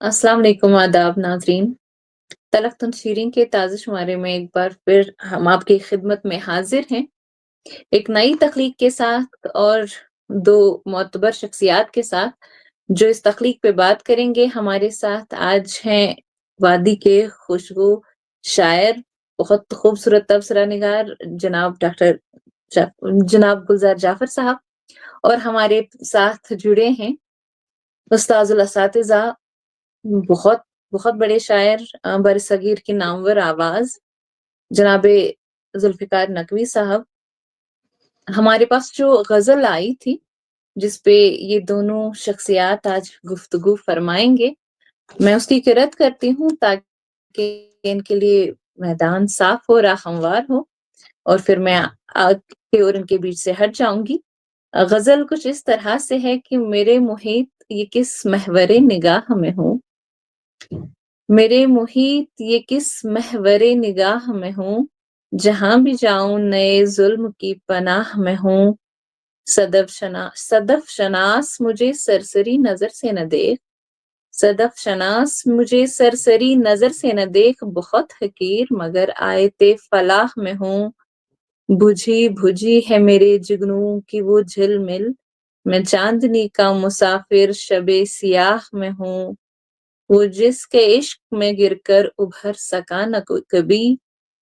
अस्सलाम वालेकुम आदाब नाज़रीन। तलख्तुन शीरीन के ताज़ा शुमारे में एक बार फिर हम आपकी खिदमत में हाजिर हैं, एक नई तख्लीक के साथ और 2 मोतबर शख्सियात के साथ, जो इस तख्लीक पे बात करेंगे। हमारे साथ आज हैं वादी के खुशबू शायर, बहुत खूबसूरत तबसरा निगार जनाब गुलजार जाफ़र साहब, और हमारे साथ जुड़े हैं उस्ताज़ुल असातिज़ा, बहुत बहुत बड़े शायर, बरसगीर की नामवर आवाज जनाबे जुल्फ़िकार नकवी साहब। हमारे पास जो गजल आई थी जिसपे ये दोनों शख्सियात आज गुफ्तगू फरमाएंगे, मैं उसकी किरत करती हूँ ताकि इनके लिए मैदान साफ हो, राह हमवार हो, और फिर मैं आगे और इनके बीच से हट जाऊंगी। गजल कुछ इस तरह से है कि मेरे मुहित ये किस महवरे निगाह में हूँ, मेरे मुहित ये किस महवरे निगाह में हूँ, जहाँ भी जाऊं नए जुल्म की पनाह में हूँ। सदफ शनास मुझे सरसरी नजर से न देख, सदफ शनास मुझे सरसरी नजर से न देख, बहुत हकीर मगर आयते फलाह में हूँ। बुझी बुझी है मेरे जुगनू की वो झिलमिल, मैं चांदनी का मुसाफिर शबे सियाह में हूँ। वो जिसके इश्क में गिरकर उभर सका न कभी,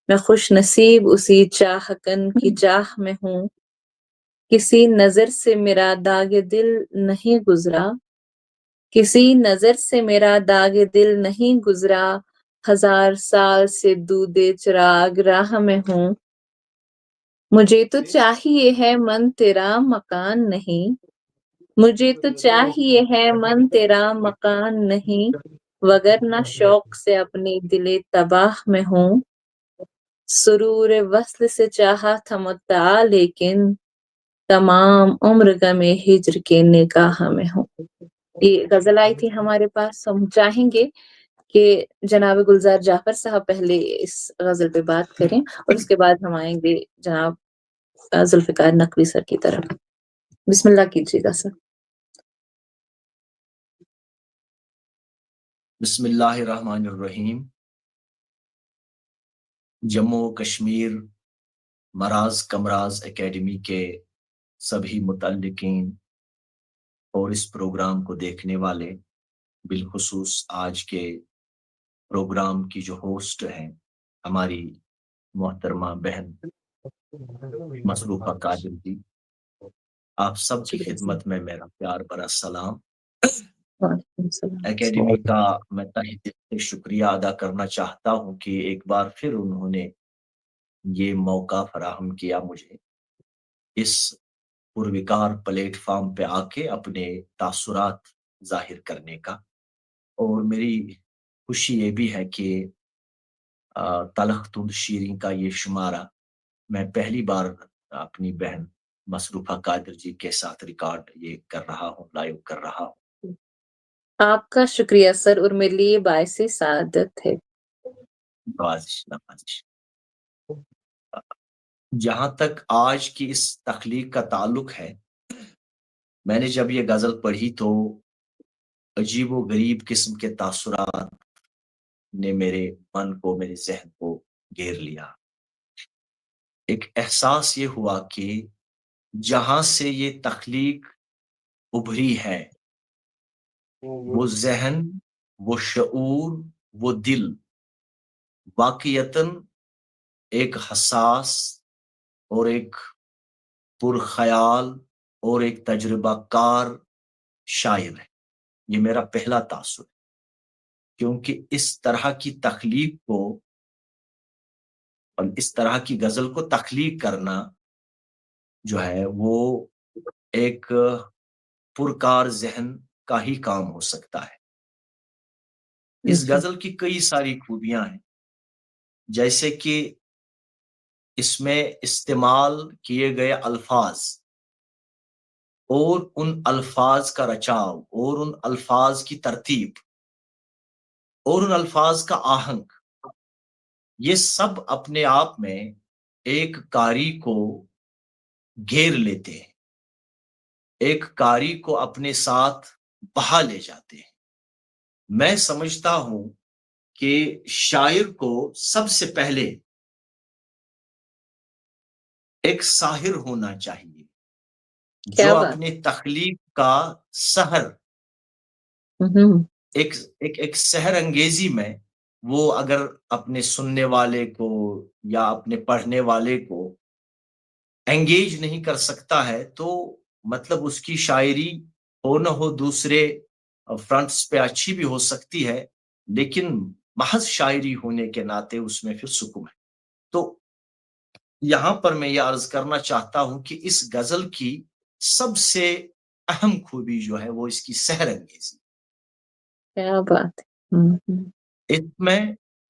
मैं खुश नसीब उसी चाहकन की चाह में हूँ। किसी नजर से मेरा दाग दिल नहीं गुजरा, किसी नजर से मेरा दाग दिल नहीं गुजरा, 1000 साल से दूदे चिराग राह में हूँ। मुझे तो चाहिए है मन तेरा मकान नहीं, मुझे तो चाहिए है मन तेरा मकान नहीं, वगरना शौक से अपने दिले तबाह में हूँ। सुरूर वस्ल से चाहा था मुत्ता, लेकिन तमाम उम्र गमे हिज्र के निगाह में हूँ। ये गजल आई थी हमारे पास। हम चाहेंगे कि जनाब गुलजार जाफर साहब पहले इस गजल पे बात करें और उसके बाद हम आएंगे जनाब जुल्फिकार नकवी सर की तरफ। बिस्मिल्लाह कीजिएगा सर। बिस्मिल्लाहिर्रहमानिर्रहीम। जम्मू कश्मीर मराज कमराज एकेडमी के सभी मुतल्लिकीन और इस प्रोग्राम को देखने वाले, बिलखुसूस आज के प्रोग्राम की जो होस्ट हैं हमारी मोहतरमा बहन मसरूफा कादिर जी, आप सब की खिदमत में मेरा प्यार भरा सलाम। एकेडमी का मैं तहे दिल से शुक्रिया अदा करना चाहता हूं कि एक बार फिर उन्होंने ये मौका फराहम किया मुझे इस पुरविकार प्लेटफॉर्म पे आके अपने तासुरात जाहिर करने का। और मेरी खुशी ये भी है कि तलख्तुन शीरीं का ये शुमारा मैं पहली बार अपनी बहन मसरूफा कादिर जी के साथ रिकॉर्ड ये कर रहा हूँ, लाइव कर रहा हूँ। आपका शुक्रिया सर, और मेरे लिए बायसे सादत है। नवाजिश नवाजिश। जहां तक आज की इस तख्लीक का ताल्लुक है, मैंने जब ये गजल पढ़ी तो अजीबो गरीब किस्म के तासुरात ने मेरे मन को, मेरे जहन को घेर लिया। एक एहसास ये हुआ कि जहां से ये तख्लीक उभरी है, वो जहन, वो शऊर, वो दिल वाकईतन एक हसास और एक पुरख्याल और एक तजुर्बाकार शायर है। ये मेरा पहला तासुर है, क्योंकि इस तरह की तख्लीक को और इस तरह की गजल को तख्लीक करना जो है वो एक पुरकार जहन का ही काम हो सकता है। इस गजल की कई सारी खूबियां हैं, जैसे कि इसमें इस्तेमाल किए गए अल्फाज और उन अल्फाज का रचाव और उन अल्फाज की तरतीब और उन अल्फाज का आहंग, ये सब अपने आप में एक कारी को घेर लेते हैं, एक कारी को अपने साथ बहा ले जाते हैं। میں سمجھتا ہوں کہ شاعر کو سب سے پہلے ایک ساحر ہونا چاہیے کیا جو بات. اپنے تخلیق کا سحر ایک سحر انگیزی میں وہ اگر اپنے سننے والے کو یا اپنے پڑھنے والے کو انگیج نہیں کر سکتا ہے تو مطلب اس کی شاعری ہو نہ ہو دوسرے فرنٹس پہ اچھی بھی ہو سکتی ہے، لیکن محض شاعری ہونے کے ناطے اس میں پھر سکون ہے. تو یہاں پر میں یہ عرض کرنا چاہتا ہوں کہ اس غزل کی سب سے اہم خوبی جو ہے وہ اس کی سحر انگیزی. کیا بات ہے. اس میں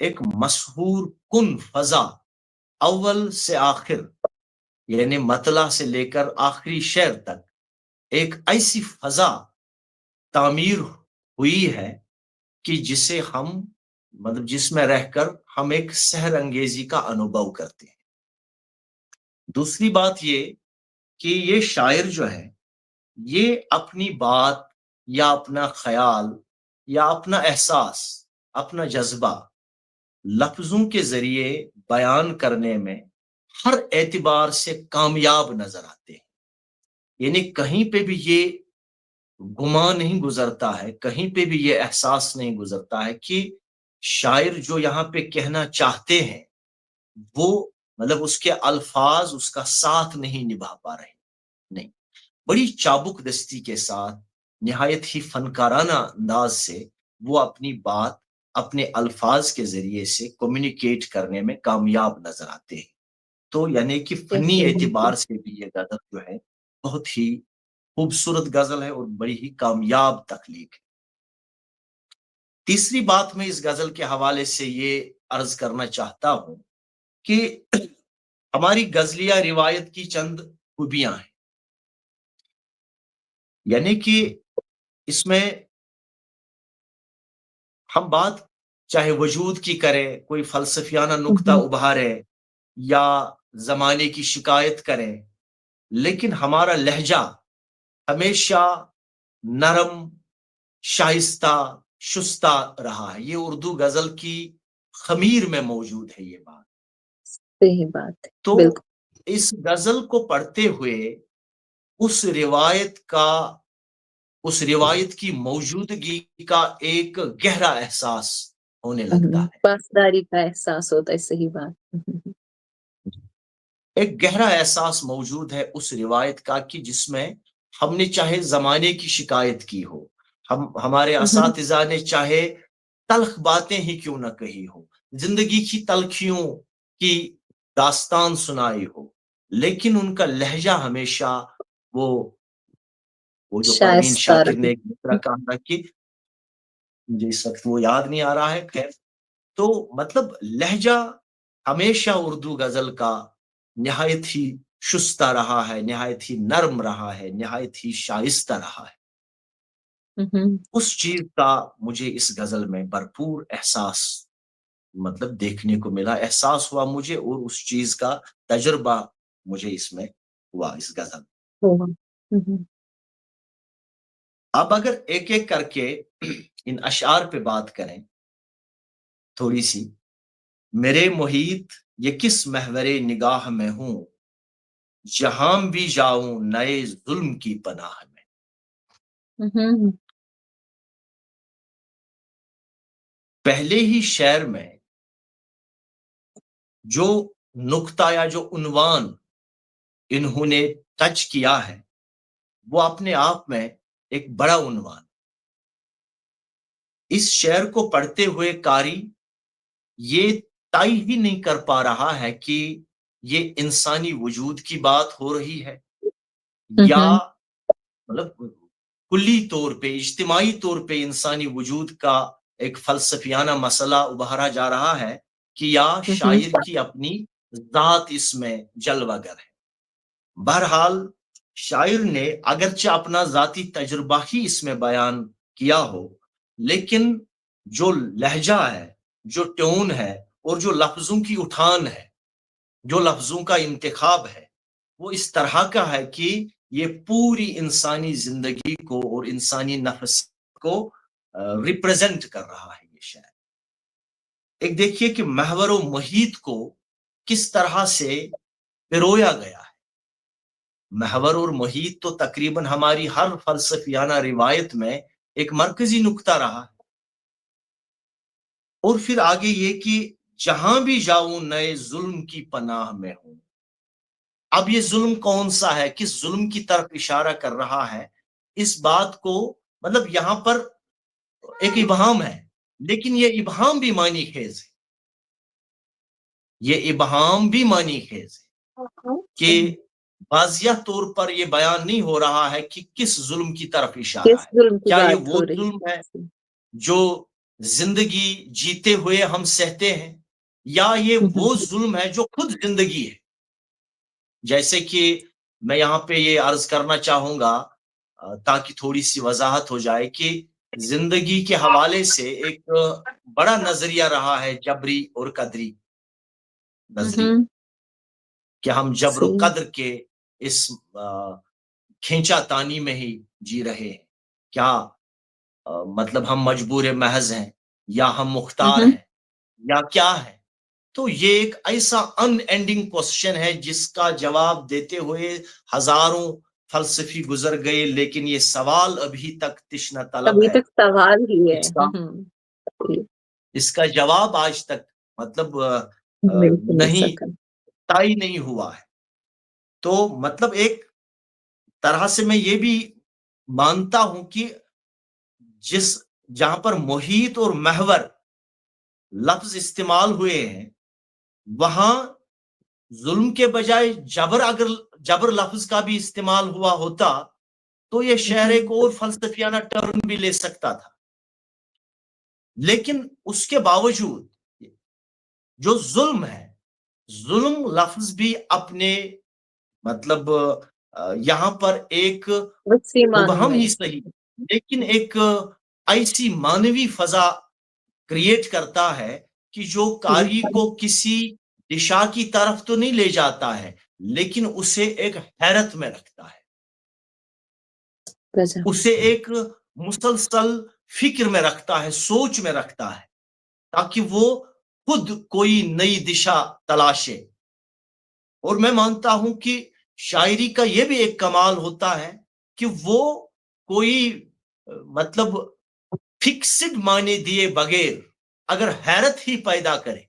ایک مسحور کن فضا اول سے آخر یعنی مطلع سے لے کر آخری شعر تک ایک ایسی فضا تعمیر ہوئی ہے کہ جسے ہم مطلب جس میں رہ کر ہم ایک سحر انگیزی کا انوبھو کرتے ہیں. دوسری بات یہ کہ یہ شاعر جو ہے یہ اپنی بات یا اپنا خیال یا اپنا احساس اپنا جذبہ لفظوں کے ذریعے بیان کرنے میں ہر اعتبار سے کامیاب نظر آتے ہیں. یعنی کہیں پہ بھی یہ گمان نہیں گزرتا ہے، کہیں پہ بھی یہ احساس نہیں گزرتا ہے کہ شاعر جو یہاں پہ کہنا چاہتے ہیں وہ مطلب اس کے الفاظ اس کا ساتھ نہیں نبھا پا رہے. نہیں، بڑی چابک دستی کے ساتھ نہایت ہی فنکارانہ انداز سے وہ اپنی بات اپنے الفاظ کے ذریعے سے کمیونیکیٹ کرنے میں کامیاب نظر آتے ہیں. تو یعنی کہ فنی اعتبار سے بھی یہ غزل جو ہے بہت ہی خوبصورت غزل ہے اور بڑی ہی کامیاب تخلیق ہے. تیسری بات میں اس غزل کے حوالے سے یہ عرض کرنا چاہتا ہوں کہ ہماری غزلیہ روایت کی چند خوبیاں ہیں. یعنی کہ اس میں ہم بات چاہے وجود کی کریں، کوئی فلسفیانہ نکتہ ابھارے یا زمانے کی شکایت کریں، لیکن ہمارا لہجہ ہمیشہ نرم، شائستہ، شستہ رہا ہے. یہ اردو غزل کی خمیر میں موجود ہے یہ بات. صحیح بات ہے. تو بالکل. اس غزل کو پڑھتے ہوئے اس روایت کی موجودگی کا ایک گہرا احساس ہونے لگتا ہے. پاسداری کا احساس ہوتا ہے. صحیح بات. ایک گہرا احساس موجود ہے اس روایت کا کہ جس میں ہم نے چاہے زمانے کی شکایت کی ہو، ہمارے اساتذہ نے چاہے تلخ باتیں ہی کیوں نہ کہی ہو، زندگی کی تلخیوں کی داستان سنائی ہو، لیکن ان کا لہجہ ہمیشہ وہ جو پروین شائستہ شاکر نے رہی. ایک دوسرا کہا تھا کہ مجھے اس وقت وہ یاد نہیں آ رہا ہے. خیر، تو مطلب لہجہ ہمیشہ اردو غزل کا نہایت ہی شستہ رہا ہے، نہایت ہی نرم رہا ہے، نہایت ہی شائستہ رہا ہے. اس چیز کا مجھے اس غزل میں بھرپور احساس مطلب دیکھنے کو ملا، احساس ہوا مجھے، اور اس چیز کا تجربہ مجھے اس میں ہوا اس غزل. اب اگر ایک ایک کر کے ان اشعار پہ بات کریں تھوڑی سی. میرے محیط یہ کس محور نگاہ میں ہوں، جہاں بھی جاؤں نئے ظلم کی پناہ میں. پہلے ہی شعر میں جو نقطہ یا جو عنوان انہوں نے ٹچ کیا ہے وہ اپنے آپ میں ایک بڑا عنوان. اس شعر کو پڑھتے ہوئے قاری یہ طے ہی نہیں کر پا رہا ہے کہ یہ انسانی وجود کی بات ہو رہی ہے یا مطلب کلی طور پہ اجتماعی طور پہ انسانی وجود کا ایک فلسفیانہ مسئلہ ابھارا جا رہا ہے کہ یا شاعر کی اپنی ذات اس میں جلوہ گر ہے. بہرحال شاعر نے اگرچہ اپنا ذاتی تجربہ ہی اس میں بیان کیا ہو، لیکن جو لہجہ ہے، جو ٹون ہے اور جو لفظوں کی اٹھان ہے، جو لفظوں کا انتخاب ہے، وہ اس طرح کا ہے کہ یہ پوری انسانی زندگی کو اور انسانی نفس کو रिप्रेजेंट कर रहा है ये शायर। एक देखिए कि महवर व मुहीत को किस तरह से पिरोया गया है। महवर और मुहीत तो तकरीबन हमारी हर फलसफियाना रिवायत में एक मरकजी नुक्ता रहा है। और फिर आगे ये कि जहां भी जाऊं नए जुल्म की पनाह में हूं। अब ये जुल्म कौन सा है, किस जुल्म की तरफ इशारा कर रहा है, इस बात को मतलब यहां पर एक इबहाम है, लेकिन ये इबहाम भी मानी खेज है। ये इबहाम भी मानी खेज है कि वाजिया तौर पर यह बयान नहीं हो रहा है कि किस जुल्म की तरफ इशारा किस है। जुल्म की क्या ये बात हो वो रही जुल्म है है? जो जिंदगी जीते हुए हम सहते हैं, या ये वो जुल्म है जो खुद जिंदगी है। जैसे कि मैं यहाँ पे ये अर्ज करना चाहूंगा ताकि थोड़ी सी वजाहत हो जाए कि जिंदगी के हवाले से एक बड़ा नजरिया रहा है जबरी और कदरी नजरिया, कि हम जबर सही। कद्र के इस खींचातानी में ही जी रहे हैं। क्या मतलब हम मजबूर महज हैं, या हम मुख्तार हैं, या क्या है? तो ये एक ऐसा अनएंडिंग क्वेश्चन है जिसका जवाब देते हुए हजारों फलसफी गुजर गए, लेकिन ये सवाल अभी तक तिश्न तलब अभी है। तक सवाल ही है। इसका इसका जवाब आज तक मतलब बिल्कुल मिल नहीं, सका। तय नहीं हुआ है। तो मतलब एक तरह से मैं ये भी मानता हूं कि जिस जहां पर मुहीत और महवर लफ्ज इस्तेमाल हुए हैं, वहां जुल्म के बजाय जबर, अगर जबर लफ्ज का भी इस्तेमाल हुआ होता तो ये शहर एक और फलसफियाना टर्न भी ले सकता था। लेकिन उसके बावजूद जो जुल्म है, जुल्म लफ्ज भी अपने मतलब यहां पर एक उसी मानों मुबहम ही में। सही, लेकिन एक ऐसी मानवी फजा क्रिएट करता है कि जो कारी को किसी दिशा की तरफ तो नहीं ले जाता है, लेकिन उसे एक हैरत में रखता है, उसे एक मुसलसल फिक्र में रखता है, सोच में रखता है, ताकि वो खुद कोई नई दिशा तलाशे। और मैं मानता हूं कि शायरी का यह भी एक कमाल होता है कि वो कोई मतलब फिक्स्ड माने दिए बगैर अगर हैरत ही पैदा करे,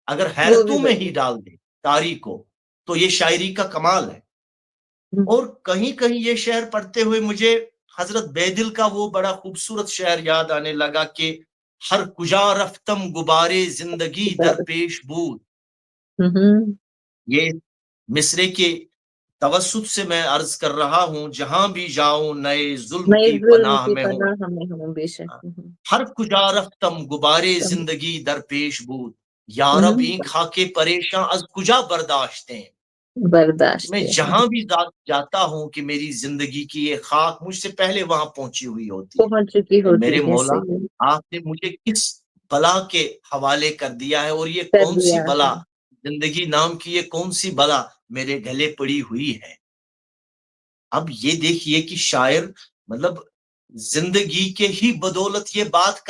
अगर वो भी हैरतों में ही बढ़िया। डाल दे कारी को, तो ये शायरी का कमाल है। और कहीं कहीं ये शेर पढ़ते हुए मुझे हजरत बेदिल का वो बड़ा खूबसूरत शेर याद आने लगा कि हर कुजा रफ्तम गुबारे जिंदगी दरपेश बूद। ये मिसरे के तवस्सुत से मैं अर्ज कर रहा हूं, जहां भी जाऊं नए जुल्म मैं की जुल्म पनाह की में हूं। पनाह में हूँ बेशक। हर कुजा रफ्तम गुबारे जिंदगी दरपेश बूद, यारब ई खाके परेशान अज कुजा बर्दाश्तें। बर्दाश्त मैं है। जहां भी जाता हूं कि मेरी जिंदगी की ये खाक मुझसे पहले वहां पहुंची हुई होती है पहुंच चुकी कि होती मेरे है। मौला, सही आपने मुझे किस बला के हवाले कर दिया है, और ये कर कौन सी दिया बला, है। जिंदगी नाम की ये कौन सी बला मेरे गले पड़ी हुई है। अब ये देखिए कि शायर मतलब जिंदगी के ही बदौलत ये बात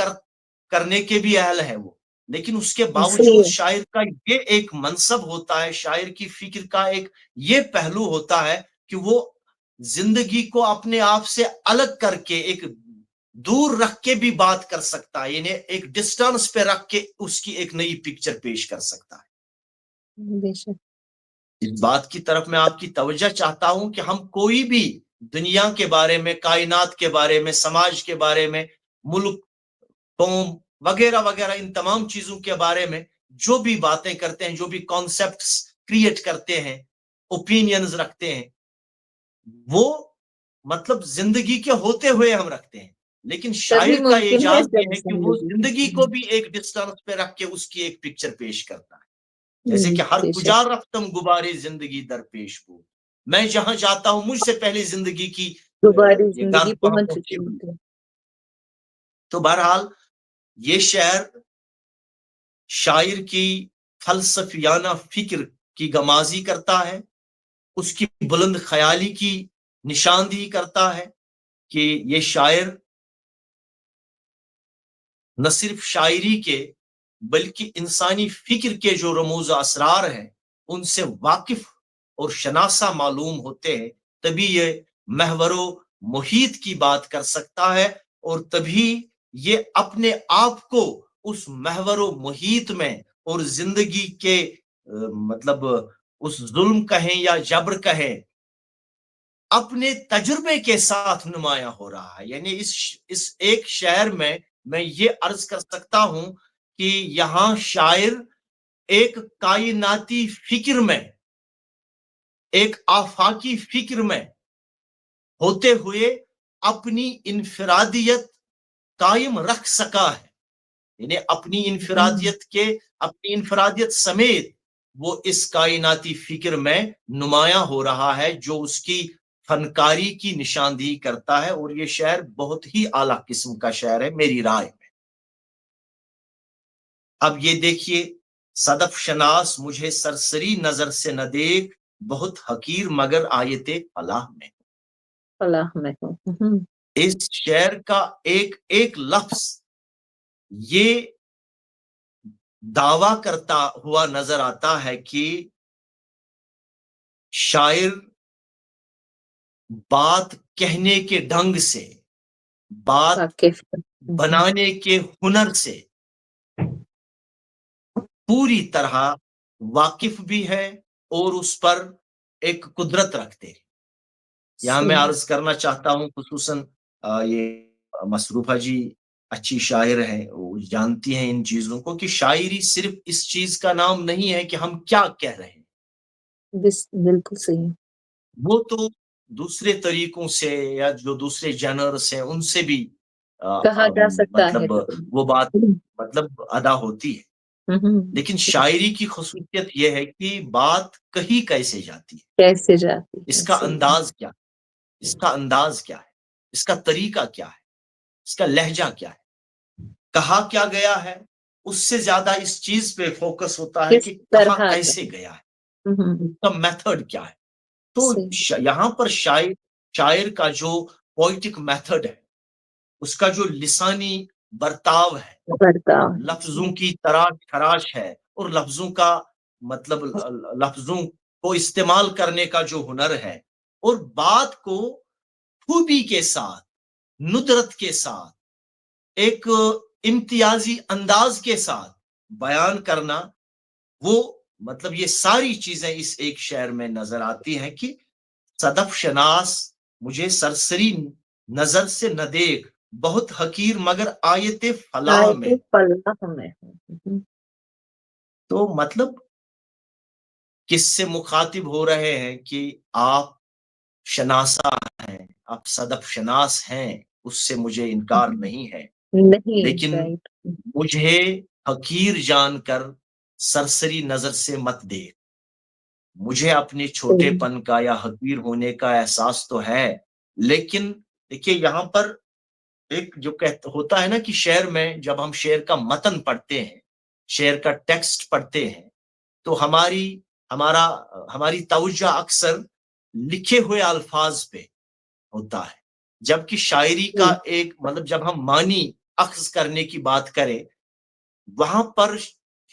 करने के भी अहल है वो, लेकिन उसके सही बावजूद है। शायर का ये एक मनसब होता है, शायर की फिक्र का एक ये पहलू होता है कि वो जिंदगी को अपने आप से अलग करके, एक दूर रख के भी बात कर सकता है, यानी एक डिस्टेंस पे रख के उसकी एक नई पिक्चर पेश कर सकता है। बेशक। इस बात की तरफ मैं आपकी तवज्जो चाहता हूं कि हम कोई भी दुनिया के बारे में, कायनात के बारे में, समाज के बारे में, मुल्क, कौम वगैरह वगैरह, इन तमाम चीजों के बारे में जो भी बातें करते हैं, जो भी कॉन्सेप्ट्स क्रिएट करते हैं, ओपिनियंस रखते हैं, वो मतलब जिंदगी के होते हुए हम रखते हैं। लेकिन तभी शायर का मुमकिन है एजाज ये जब है कि वो जिंदगी। जिंदगी को भी एक डिस्टेंस पे रख के उसकी एक पिक्चर पेश करता है। जैसे कि हर बेशक। कुजा रफ्तम गुबारे जिंदगी दरपेश बू, मैं जहां जाता हूं मुझसे पहले जिंदगी की दोबारी ये जिंदगी गर्द वहां पहुंच पहुंची चुकी हुई। होती है। तो बहरहाल ये शेर शायर की फलसफियाना फिक्र की गमाजी करता है, उसकी बुलंद ख्याली की निशानदेही करता है कि ये शायर न सिर्फ शायरी के बल्कि इंसानी फिक्र के जो रमूज असरार हैं उनसे वाकिफ और शनासा मालूम होते हैं, तभी ये महवरो मुहीत की बात कर सकता है और तभी ये अपने आप को उस महवरो मुहीत में और जिंदगी के मतलब उस जुल्म कहें या जबर कहें अपने तजुर्बे के साथ नुमाया हो रहा है। यानी इस एक शहर में मैं ये अर्ज कर सकता हूं कि यहां शायर एक कायनाती फिक्र में, एक आफाकी फिक्र में होते हुए अपनी इनफरादियत कायम रख सका है। यानी अपनी इनफरादियत समेत वो इस कायनाती फिक्र में नुमाया हो रहा है, जो उसकी फनकारी की निशानदेही करता है। और ये शहर बहुत ही आला किस्म का शहर है मेरी राय में। अब ये देखिए, सदफ शनास मुझे सरसरी नजर से न देख, बहुत हकीर मगर आयते फलाह में। फलाह में हूँ। इस शेर का एक एक लफ्ज ये दावा करता हुआ नजर आता है कि शायर बात कहने के ढंग से, बात वाकिफ बनाने के हुनर से पूरी तरह वाकिफ भी है और उस पर एक कुदरत रखते हैं। यहां मैं अर्ज करना चाहता हूं, खुसूसन ये मसरूफा जी अच्छी शायर है, वो जानती हैं इन चीजों को, कि शायरी सिर्फ इस चीज का नाम नहीं है कि हम क्या कह रहे हैं, बिल्कुल सही। वो तो दूसरे तरीकों से या जो दूसरे जनर्स हैं उनसे भी कहा जा सकता है मतलब वो बात मतलब अदा होती है। लेकिन शायरी की खुसूसियत यह है कि बात कही कैसे जाती है, कैसे जाती है, इसका अंदाज क्या है, इसका अंदाज क्या है, इसका तरीका क्या है, इसका लहजा क्या है, कहा क्या गया है, उससे ज्यादा इस चीज पे फोकस होता है कि कहा कैसे गया है, उसका मेथड क्या है। तो यहां पर शायर का जो पोइटिक मेथड है, उसका जो लिसानी बर्ताव है, लफ्जों की तराश खराश है और लफ्जों का मतलब लफ्जों को इस्तेमाल करने का जो हुनर है और बात को खूबी के साथ, नुदरत के साथ, एक इम्तियाजी अंदाज के साथ बयान करना, वो मतलब ये सारी चीजें इस एक शेर में नजर आती हैं कि सदफ शनास मुझे सरसरी नजर से न देख, बहुत हकीर मगर आयते फलाह में। तो मतलब किससे मुखातिब हो रहे हैं कि आप शनासा हैं, आप सदफ शनास हैं, उससे मुझे इनकार नहीं है, लेकिन मुझे हकीर जानकर सरसरी नजर से मत देख। मुझे अपने छोटेपन का या हकीर होने का एहसास तो है, लेकिन देखिए यहां पर एक जो होता है ना कि शेर में जब हम शेर का मतन पढ़ते हैं, शेर का टेक्स्ट पढ़ते हैं, तो हमारी तवज्जो अक्सर लिखे हुए अल्फाज पे होता है, जबकि शायरी का एक मतलब जब हम मानी अख्ज करने की बात करें, वहां पर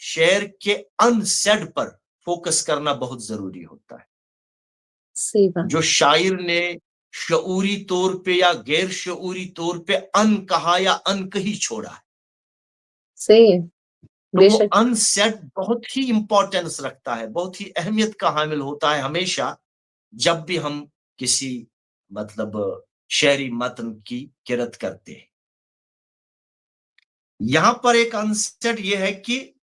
शेर के अनसेड पर फोकस करना बहुत जरूरी होता है। जो शायर ने शऊरी तौर पे या गैर शऊरी तौर पे अन कहा या अन कही छोड़ा है, तो वो अनसेड बहुत ही इंपॉर्टेंस रखता है, बहुत ही अहमियत का हामिल होता है हमेशा, जब भी हम किसी मतलब शेरी मतन की किरत करते हैं। यहां पर एक अनसेड ये है कि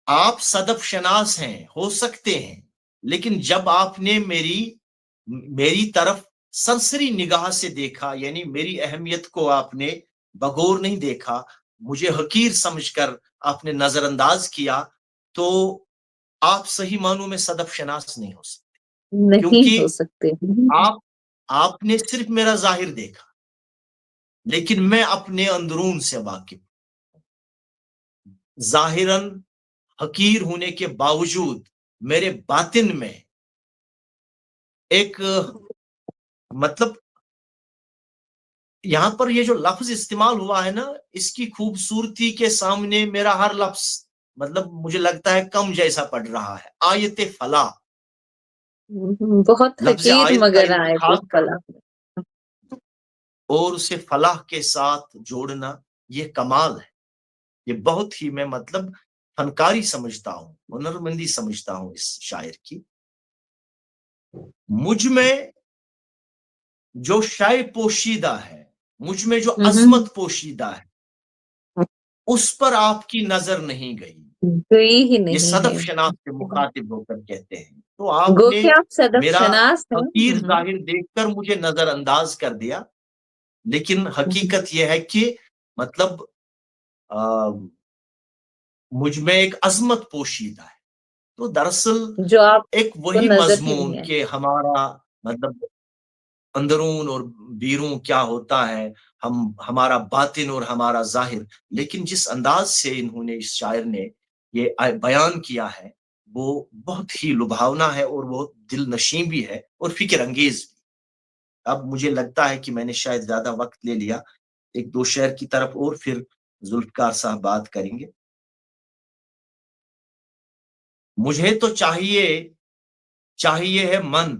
आप सदफ शनास हैं, हो सकते हैं, लेकिन जब आपने मेरी तरफ सरसरी निगाह से देखा, यानी मेरी अहमियत को आपने बगौर नहीं देखा, मुझे हकीर समझकर आपने नजरअंदाज किया, तो आप सही मानों में सदफ शनास नहीं हो सकते, क्योंकि आपने सिर्फ मेरा जाहिर देखा, लेकिन मैं अपने अंदरून से वाकिफ, जाहिरन हकीर होने के बावजूद मेरे बातिन में एक मतलब यहाँ पर ये जो लफ्ज इस्तेमाल हुआ है ना, इसकी खूबसूरती के सामने मेरा हर लफ्ज मतलब मुझे लगता है कम जैसा पड़ रहा है। आयत फलाह, बहुत लफ्ज हकीर आयत का मगर आए थे इंतखाब फलाह। और उसे फलाह के साथ जोड़ना, ये कमाल है। ये बहुत ही मैं मतलब फनकारी समझता हूँ, हुनरमंदी समझता हूँ इस शायर की। मुझ में जो शय पोशीदा है, मुझ में जो अजमत पोशीदा है, उस पर आपकी नजर नहीं गई। गई ही ये नहीं सदफ है। शनास से मुखातिब होकर कहते हैं। तो गो आपने कि आप सदफ मेरा शनास हैं। हकीर जाहिर देखकर मुझे नजरअंदाज कर दिया, लेकिन हकीकत यह है कि मतलब आ, मुझ में एक अजमत पोशीदा है। तो दरअसल जो एक आपको वही नजर ही मजमून नहीं है। के हमारा मतलब अंदरून और बीरून क्या होता है, हम हमारा बातिन और हमारा जाहिर। लेकिन जिस अंदाज से इन्होंने इस शायर ने ये बयान किया है, वो बहुत ही लुभावना है और बहुत दिल नशीं भी है और फिक्र अंगेज भी। अब मुझे लगता है कि मैंने शायद ज्यादा वक्त ले लिया, एक दो शेर की तरफ और फिर जुल्फकार साहब बात करेंगे। मुझे तो चाहिए, चाहिए है मन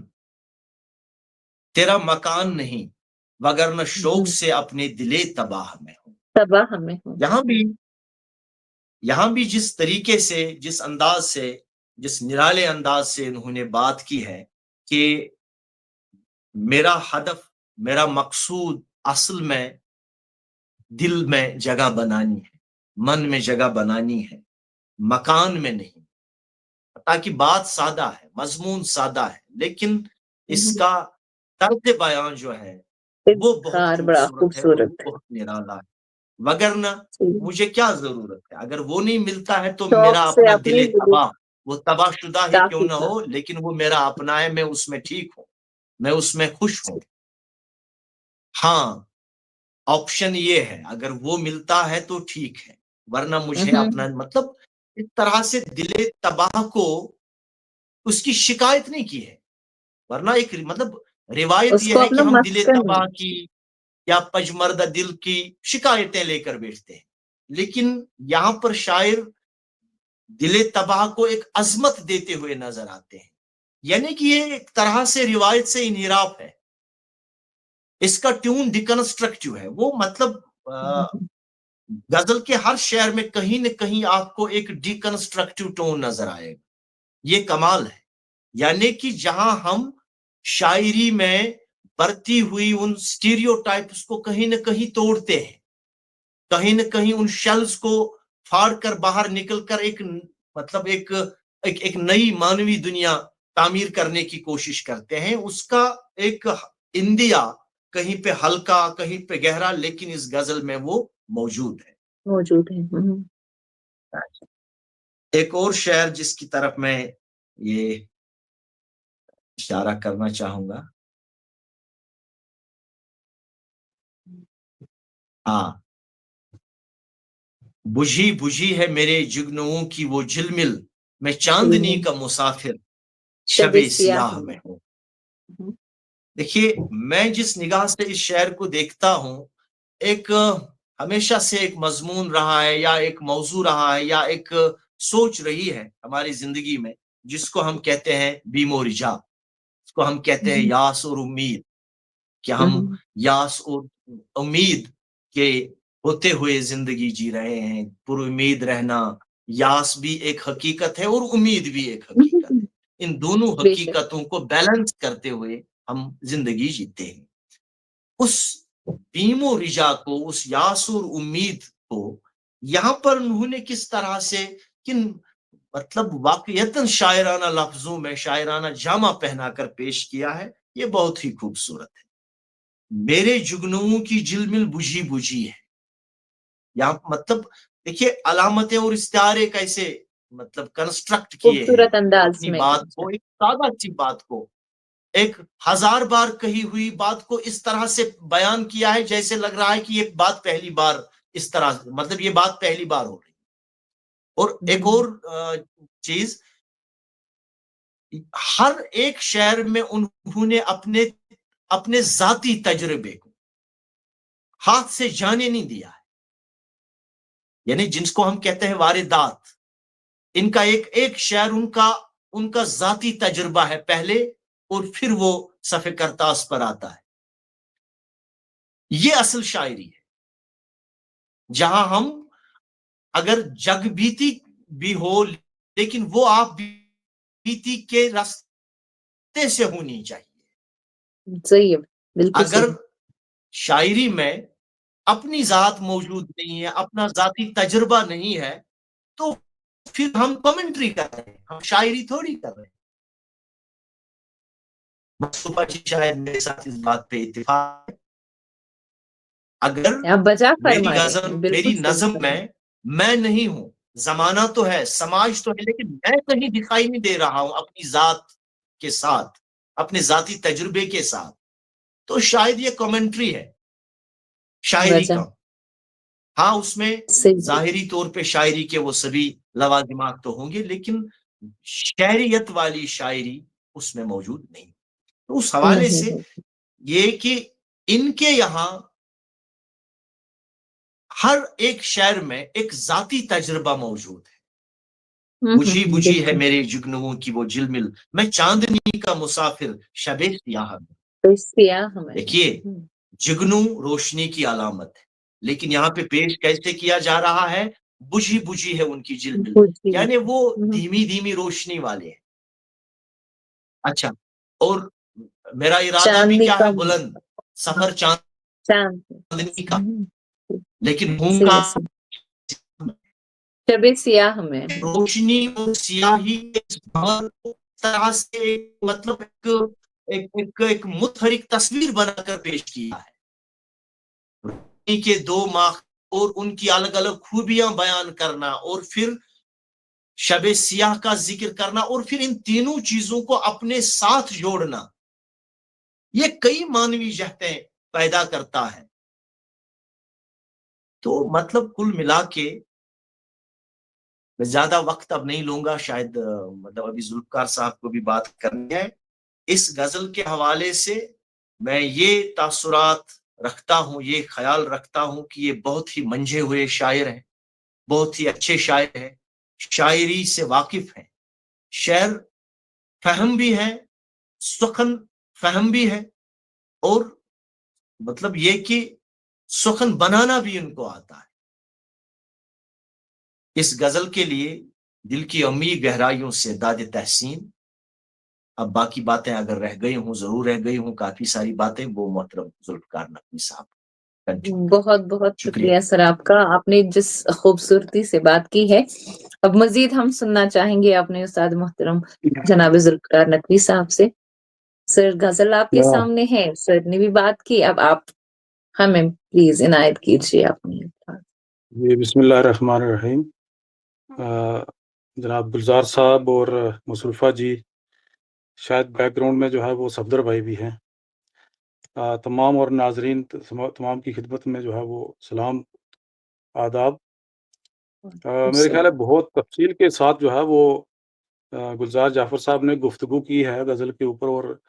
तेरा मकान नहीं, वगरना शौक से अपने दिले तबाह में हूं। तबाह में हूँ। यहां भी यहां भी जिस तरीके से, जिस अंदाज से, जिस निराले अंदाज से इन्होंने बात की है कि मेरा हदफ, मेरा मकसूद असल में दिल में जगह बनानी है, मन में जगह बनानी है, मकान में नहीं। ताकि बात सादा है, मजमून सादा है, लेकिन इसका तर्ज बयान जो है वो बहुत इज़हार बड़ा खूबसूरत है और वो खूबसूरत है। बहुत निराला है। वगरना जी। मुझे क्या जरूरत है, अगर वो नहीं मिलता है तो मेरा शौक से अपना अपनी दिले दिली तबाह, वो तबाहशुदा ही क्यों काफी ना था। हो, लेकिन वो मेरा अपना है, मैं उसमें ठीक हूं, मैं उसमें खुश हूं। हाँ, ऑप्शन ये है, अगर वो मिलता है तो ठीक है, वरना मुझे अपना मतलब इस तरह से दिले तबाह को उसकी शिकायत नहीं की है। वरना एक मतलब रिवायत उसको यह है कि अपना हम दिले मस्कन तबाह की या पजमर्दा दिल की शिकायतें लेकर बैठते हैं। लेकिन यहां पर शायर दिले तबाह को एक अजमत देते हुए नजर आते हैं, यानी कि ये एक तरह से रिवायत से इनहिराफ है। इसका ट्यून डिकंस्ट्रक्टिव है, वो मतलब गजल के हर शेर में कहीं न कहीं आपको एक डिकंस्ट्रक्टिव टोन नजर आएगा। ये कमाल है। यानी कि जहां हम शायरी में बरती हुई उन स्टीरियोटाइप्स को कहीं न कहीं तोड़ते हैं, कहीं न कहीं उन शेल्स को फाड़ कर बाहर निकल कर एक मतलब एक नई मानवी दुनिया तामीर करने की कोशिश करते हैं। उसका एक इंदिया कहीं पे हल्का, कहीं पे गहरा, लेकिन इस गजल में वो मौजूद है। मौजूद है। एक और शेर जिसकी तरफ मैं ये इशारा करना चाहूंगा। हाँ, बुझी बुझी है मेरे जुगनुओं की वो झिलमिल, मैं चांदनी का मुसाफिर शबे शबे सियाह सियाह में। में हूं। देखिए, मैं जिस निगाह से इस शेर को देखता हूं, एक हमेशा से एक मजमून रहा है या एक मौजू रहा है या एक सोच रही है हमारी जिंदगी में, जिसको हम कहते हैं बीमो रिजा, जिसको हम कहते हैं यास और उम्मीद। कि हम यास और उम्मीद के होते हुए जिंदगी जी रहे हैं। पुरुम्मीद रहना, यास भी एक हकीकत है और उम्मीद भी एक हकीकत है। इन दोनों बेशक। हकीकतों को बैलेंस करते हुए हम जिंदगी जीते हैं। उस बीमो रिजा को, उस यास और उम्मीद को यहाँ पर उन्होंने किस तरह से, किन मतलब वाकईतन शायराना लफ्जों में शायराना जामा पहनाकर पेश किया है, ये बहुत ही खूबसूरत है। मेरे जुगनुओं की झिलमिल बुझी बुझी है। यहाँ मतलब देखिए, अलामतें और इस्तारे कैसे मतलब कंस्ट्रक्ट किए हैं खूबसूरत अंदाज अपनी में बात अच्छा। को, एक सादा सी बात को एक हजार बार कही हुई बात को इस तरह से बयान किया है जैसे लग रहा है कि ये बात पहली बार, इस तरह मतलब ये बात पहली बार हो रही। और एक और चीज, हर एक शेर में उन्होंने अपने अपने जाती तजुर्बे को, हाथ से जाने नहीं दिया है, यानी जिनको हम कहते हैं वारिदात, इनका एक एक शेर उनका जाती तजुर्बा है पहले, और फिर वो सफ़े करतास पर आता है। ये असल शायरी है, जहां हम अगर जग बीती भी हो, लेकिन वो आप बीती के रास्ते से होनी चाहिए। सही है, बिल्कुल अगर सही। शायरी में अपनी जात मौजूद नहीं है, अपना जाती तजुर्बा नहीं है, तो फिर हम कमेंट्री कर रहे हैं, हम शायरी थोड़ी कर रहे हैं। मुस्तफा जी शायद मेरे साथ इस बात पे इत्तेफाक है। अगर आप बजा मेरी फरमा रहे गजल, हैं, बिल्कुल मेरी सही नज्म फरमा। में मैं नहीं हूं, जमाना तो है, समाज तो है, लेकिन मैं कहीं दिखाई नहीं दे रहा हूं अपनी जात के साथ, अपने जाती तजुर्बे के साथ, तो शायद ये कमेंट्री है शायरी वजह का। हाँ, उसमें सही। जाहिरी तौर पे शायरी के वो सभी लवाजिमात तो होंगे, लेकिन शहरियत वाली शायरी उसमें मौजूद नहीं। तो उस हवाले नहीं से है। ये कि इनके यहाँ हर एक शहर में एक जाती तजुर्बा मौजूद है। बुझी बुझी है बिल्कुल। मेरे जुगनुओं की वो जिलमिल, मैं चांदनी का मुसाफिर शबे सियाह में। तो सियाह में देखिए, जुगनू रोशनी की अलामत है, लेकिन यहाँ पे पेश कैसे किया जा रहा है, बुझी बुझी है उनकी जिलमिल, बुझी। यानी वो धीमी धीमी रोशनी वाले हैं। अच्छा, और मेरा इरादा भी चांदनी क्या का है, बुलंद सफर चांद। चांदनी का, लेकिन हूं सही का है, सही। शबे सियाह में रोशनी और सियाही इस भंवर को इस तरह से मतलब एक मुतहरिक तस्वीर बनाकर पेश किया है। रोशनी के दो माह और उनकी अलग अलग खूबियां बयान करना, और फिर शबे सियाह का जिक्र करना, और फिर इन तीनों चीजों को अपने साथ जोड़ना, ये कई मानवी जहतें पैदा करता है। तो मतलब कुल मिला के मैं ज्यादा वक्त अब नहीं लूंगा, शायद मतलब अभी जुल्फकार साहब को भी बात करनी है। इस गजल के हवाले से मैं ये तासुरात रखता हूँ, ये ख्याल रखता हूँ कि ये बहुत ही मंझे हुए शायर हैं, बहुत ही अच्छे शायर हैं, शायरी से वाकिफ हैं, शेर फहम भी है, सुखन फहम भी है, और मतलब ये कि सुखन बनाना भी उनको आता है। इस गजल के लिए दिल की अमीर गहराइयों से दाद तहसीन। अब बाकी बातें अगर रह गई हूं, जरूर रह गई हूं, काफी सारी बातें, वो मोहतरम जुल्फकार नकवी साहब कंटिन्यू करें। बहुत बहुत शुक्रिया। शुक्रिया सर आपका, आपने जिस खूबसूरती से बात की है। अब मजीद हम सुनना चाहेंगे अपने उस्ताद मोहतरम जनाब जुल्फकार नकवी साहब से। सर गजल आपके सामने है, सर ने भी बात की, अब आप हमें प्लीज इनायत कीजिए अपनी बात। जी, बिस्मिल्लाहिर्रहमानिर्रहीम। जनाब गुलजार साहब और मुसरफा जी, शायद बैकग्राउंड में जो है वो सफदर भाई भी हैं। तमाम और नाजरीन तमाम की खिदमत में जो है वो सलाम आदाब। मेरे ख्याल है बहुत तफसील के साथ जो है वो गुलजार जाफ़र साहब ने गुफ्तगू की है गज़ल के ऊपर, और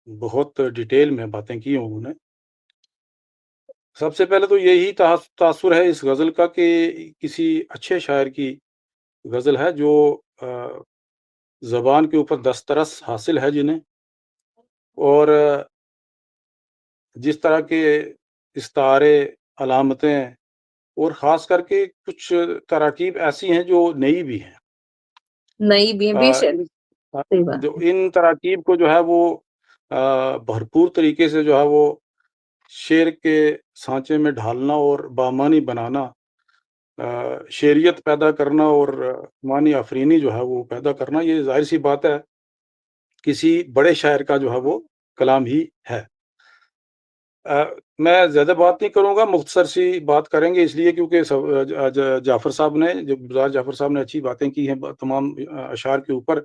बहुत डिटेल में बातें की हैं उन्होंने। सबसे पहले तो यही तासुर है इस गज़ल का कि किसी अच्छे शायर की गज़ल है जो ज़बान के ऊपर दस्तरस हासिल है जिन्हें, और जिस तरह के इस्तारे, अलामतें, और ख़ास करके कुछ तराकीब ऐसी हैं जो नई भी हैं। नई भी है, बेशक इन सही बात जो है। इन तराकीब को जो है वो भरपूर तरीके से जो है वो शेर के साँचे में ढालना और बामानी बनाना, शेरियत पैदा करना और मानी आफ़रीनी जो है वो पैदा करना, ये ज़ाहिर-सी बात है, किसी बड़े शायर का जो है वो कलाम ही है। मैं ज़्यादा बात नहीं करूँगा, मुख्तसर सी बात करेंगे इसलिए क्योंकि जाफ़र साहब ने, जो गुलज़ार जाफ़र साहब ने अच्छी बातें की हैं तमाम अशआर के ऊपर।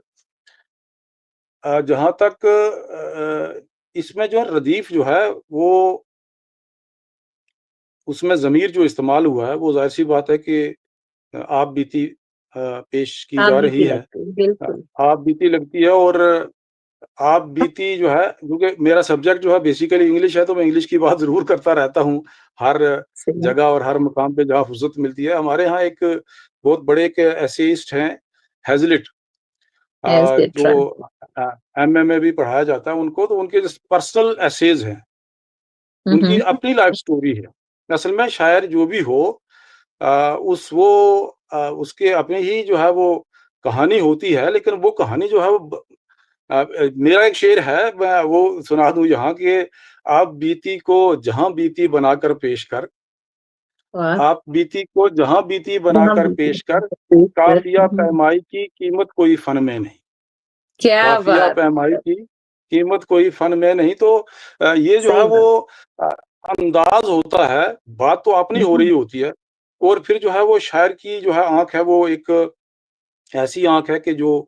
जहाँ तक इसमें जो है रदीफ़ जो है वो, उसमें ज़मीर जो इस्तेमाल हुआ है वो ज़ाहिर-सी बात है कि आप बीती पेश की आप जा बीती रही है। लगती है, बिल्कुल। आप बीती लगती है, और آپ بیتی جو ہے، کیونکہ میرا سبجیکٹ جو ہے بیسیکلی انگلش ہے، تو میں انگلش کی بات ضرور کرتا رہتا ہوں ہر صحیح جگہ اور ہر مقام پہ جہاں فرصت ملتی ہے. ہمارے ہاں ایک بہت بڑے ایک ایسیسٹ ہیں ہیزلٹ، ایز دے جو ایم اے بھی پڑھایا جاتا ہے ان کو، تو ان کے پرسنل ایسیز ہیں، ان کی اپنی لائف سٹوری ہے. اصل میں شاعر جو بھی ہو اس کے اپنے ہی جو ہے وہ کہانی ہوتی ہے، لیکن وہ کہانی جو ہے وہ میرا ایک شعر ہے، میں وہ سنا دوں یہاں کہ آپ بیتی کو جہاں بیتی بنا کر پیش کر، آپ بیتی کو جہاں بیتی بنا کر پیش کر، کافیہ پیمائی کی قیمت کوئی فن میں نہیں. کیا کافیہ بات پیمائی کی قیمت کوئی فن میں نہیں. تو یہ جو ہے صحیح وہ انداز ہوتا ہے، بات تو اپنی ہو رہی ہوتی ہے، اور پھر جو ہے وہ شاعر کی جو ہے آنکھ ہے وہ ایک ایسی آنکھ ہے کہ جو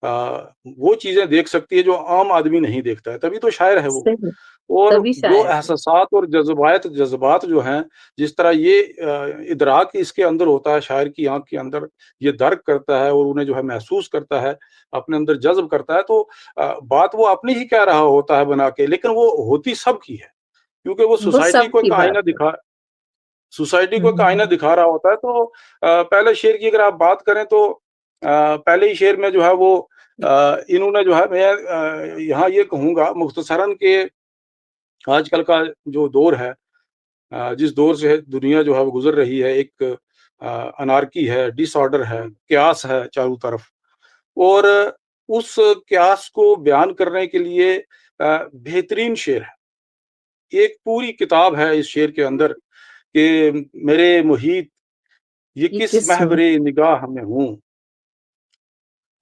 وہ چیزیں دیکھ سکتی ہے جو عام آدمی نہیں دیکھتا ہے، تبھی تو شاعر ہے وہ. صحیح اور تبھی جو شاعر ہے. احساسات اور جذبات جو ہیں، جس طرح یہ ادراک اس کے اندر ہوتا ہے، شاعر کی آنکھ کے اندر یہ درک کرتا ہے اور انہیں جو ہے محسوس کرتا ہے، اپنے اندر جذب کرتا ہے، تو بات وہ اپنی ہی کہہ رہا ہوتا ہے بنا کے، لیکن وہ ہوتی سب کی ہے، کیونکہ وہ وہ سوسائٹی سب کو کی آئینہ بات ہے. دکھا رہا ہوتا ہے. تو پہلے شعر کی اگر آپ بات کریں تو پہلے ہی شعر میں جو ہے وہ انہوں نے جو ہے، میں یہاں یہ کہوں گا مختصراً کہ آج کل کا جو دور ہے، جس دور سے دنیا جو ہے وہ گزر رہی ہے، ایک انارکی ہے، ڈس آرڈر ہے، کیاس ہے چاروں طرف، اور اس کیاس کو بیان کرنے کے لیے بہترین شعر ہے. ایک پوری کتاب ہے اس شعر کے اندر کہ میرے محیط یہ یہ کس کس محور نگاہ میں ہوں،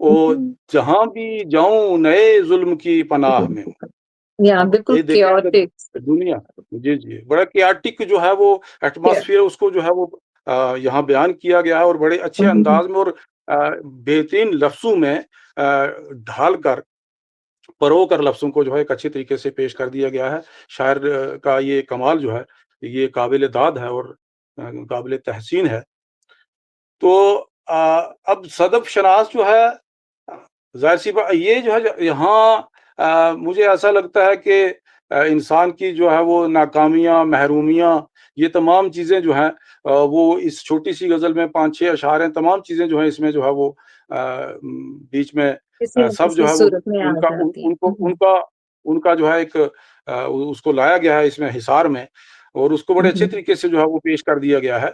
اور جہاں بھی جاؤں نئے ظلم کی پناہ میں ہوں. یہاں بالکل یہ دیکھیں اگر کیوٹک. دنیا، جی بڑا کیاٹک جو ہے وہ ایٹماسفیئر، اس کو جو ہے وہ یہاں بیان کیا گیا ہے، اور بڑے اچھے انداز میں اور بہترین لفظوں میں ڈھال کر پرو کر لفظوں کو جو ہے ایک اچھے طریقے سے پیش کر دیا گیا ہے. شاعر کا یہ کمال جو ہے یہ قابل داد ہے اور قابل تحسین ہے. تو اب صدف شناس جو ہے، ظاہر سی بات یہ جو ہے یہاں مجھے ایسا لگتا ہے کہ انسان کی جو ہے وہ ناکامیاں، محرومیاں، یہ تمام چیزیں جو ہیں وہ اس چھوٹی سی غزل میں 5-6 اشعار ہیں، تمام چیزیں جو ہیں اس میں جو ہے وہ بیچ میں کسی نہ سب کسی جو ہے وہ صورت میں آ جاتی ہے. ان کا جو ہے ایک اس کو لایا گیا ہے اس میں حصار میں، اور اس کو بڑے اچھے طریقے سے جو ہے وہ پیش کر دیا گیا ہے.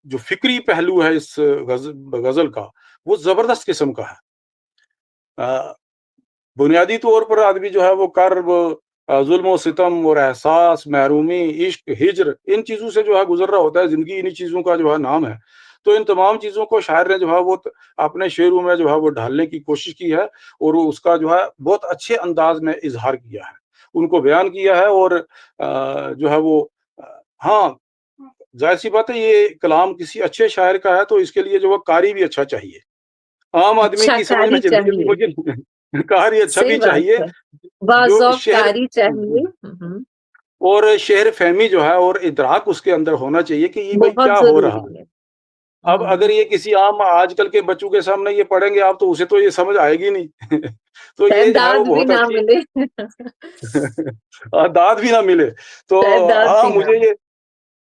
جو فکری پہلو ہے اس غزل کا، وہ زبردست قسم کا ہے. بنیادی طور پر آدمی جو ہے وہ کرب، ظلم و ستم اور احساس، محرومی، عشق، ہجر، ان چیزوں سے جو ہے گزر رہا ہوتا ہے. زندگی انہی چیزوں کا جو ہے نام ہے. تو ان تمام چیزوں کو شاعر نے جو ہے وہ اپنے شعروں میں جو ہے وہ ڈھالنے کی کوشش کی ہے، اور اس کا جو ہے بہت اچھے انداز میں اظہار کیا ہے، ان کو بیان کیا ہے. اور جو ہے وہ ہاں، ظاہر سی بات ہے یہ کلام کسی اچھے شاعر کا ہے تو اس کے لیے جو وہ قاری بھی اچھا چاہیے. عام آدمی اچھا کی سمجھ میں کاری جلدی جلدی چاہیے. مجھے قاری اچھا صحیح بھی چاہیے، بات ہے. جو باذوق شعر کاری چاہیے. اور شعر فہمی جو ہے اور ادراک اس کے اندر ہونا چاہیے کہ یہ بھائی بہت کیا ہو رہا ضروری ہے. ہے. اب اگر یہ کسی عام آج کل کے بچوں کے سامنے یہ پڑھیں گے آپ، تو اسے تو یہ سمجھ آئے گی نہیں. تو یہ جو ہے وہ تعداد بھی بہت نہ اچھی ملے. داد بھی نہ ملے. تو تعداد ہاں، بھی نہ ملے.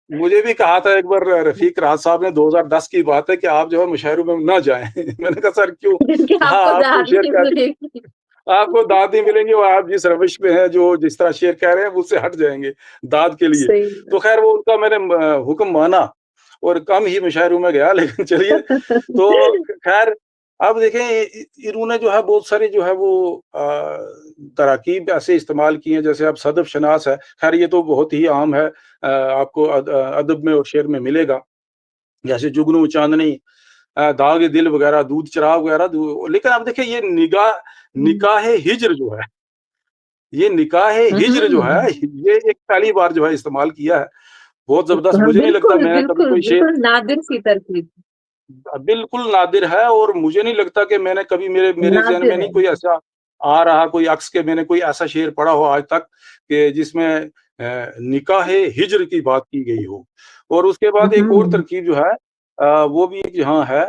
مجھے بھی کہا تھا ایک بار رفیق راز صاحب نے، 2010 کی بات ہے، کہ آپ جو ہے مشاعروں میں نہ جائیں. میں نے کہا سر کیوں؟ کہ آپ ہاں، کو آپ کو داد شعر نہیں کہہ ملے گی. آپ کو داد نہیں ملیں گے، وہ آپ جس روش میں ہیں، جو جس طرح شعر کہہ رہے ہیں اس سے ہٹ جائیں گے داد کے لیے. صحیح تو خیر وہ ان کا میں نے حکم مانا اور کم ہی مشاعروں میں گیا، لیکن چلیے. تو خیر اب دیکھیں انہوں نے جو ہے بہت سارے جو ہے وہ تراکیب ایسے استعمال کی ہیں، جیسے اب صدف شناس ہے. خیر یہ تو بہت ہی عام ہے، آپ کو ادب میں اور شعر میں ملے گا، جیسے جگنو چاندنی، داغ دل وغیرہ، دودھ چراغ وغیرہ. لیکن اب دیکھیں یہ نکاح ہجر جو ہے، یہ نکاح ہجر جو ہے، یہ ایک پہلی بار جو ہے استعمال کیا ہے. بہت زبردست. مجھے نہیں لگتا بالکل میں نے کبھی بالکل کوئی شعر، بالکل نادر سی ترکیب. بالکل نادر ہے، اور مجھے نہیں لگتا کہ میں نے کبھی میرے ذہن میں نادر ہے. نہیں کوئی ایسا آ رہا کوئی عکس کے میں نے کوئی ایسا شعر پڑھا ہو آج تک کہ جس میں نکاح ہجر کی بات کی گئی ہو. اور اس کے بعد ایک اور ترکیب جو ہے وہ بھی یہاں ہے.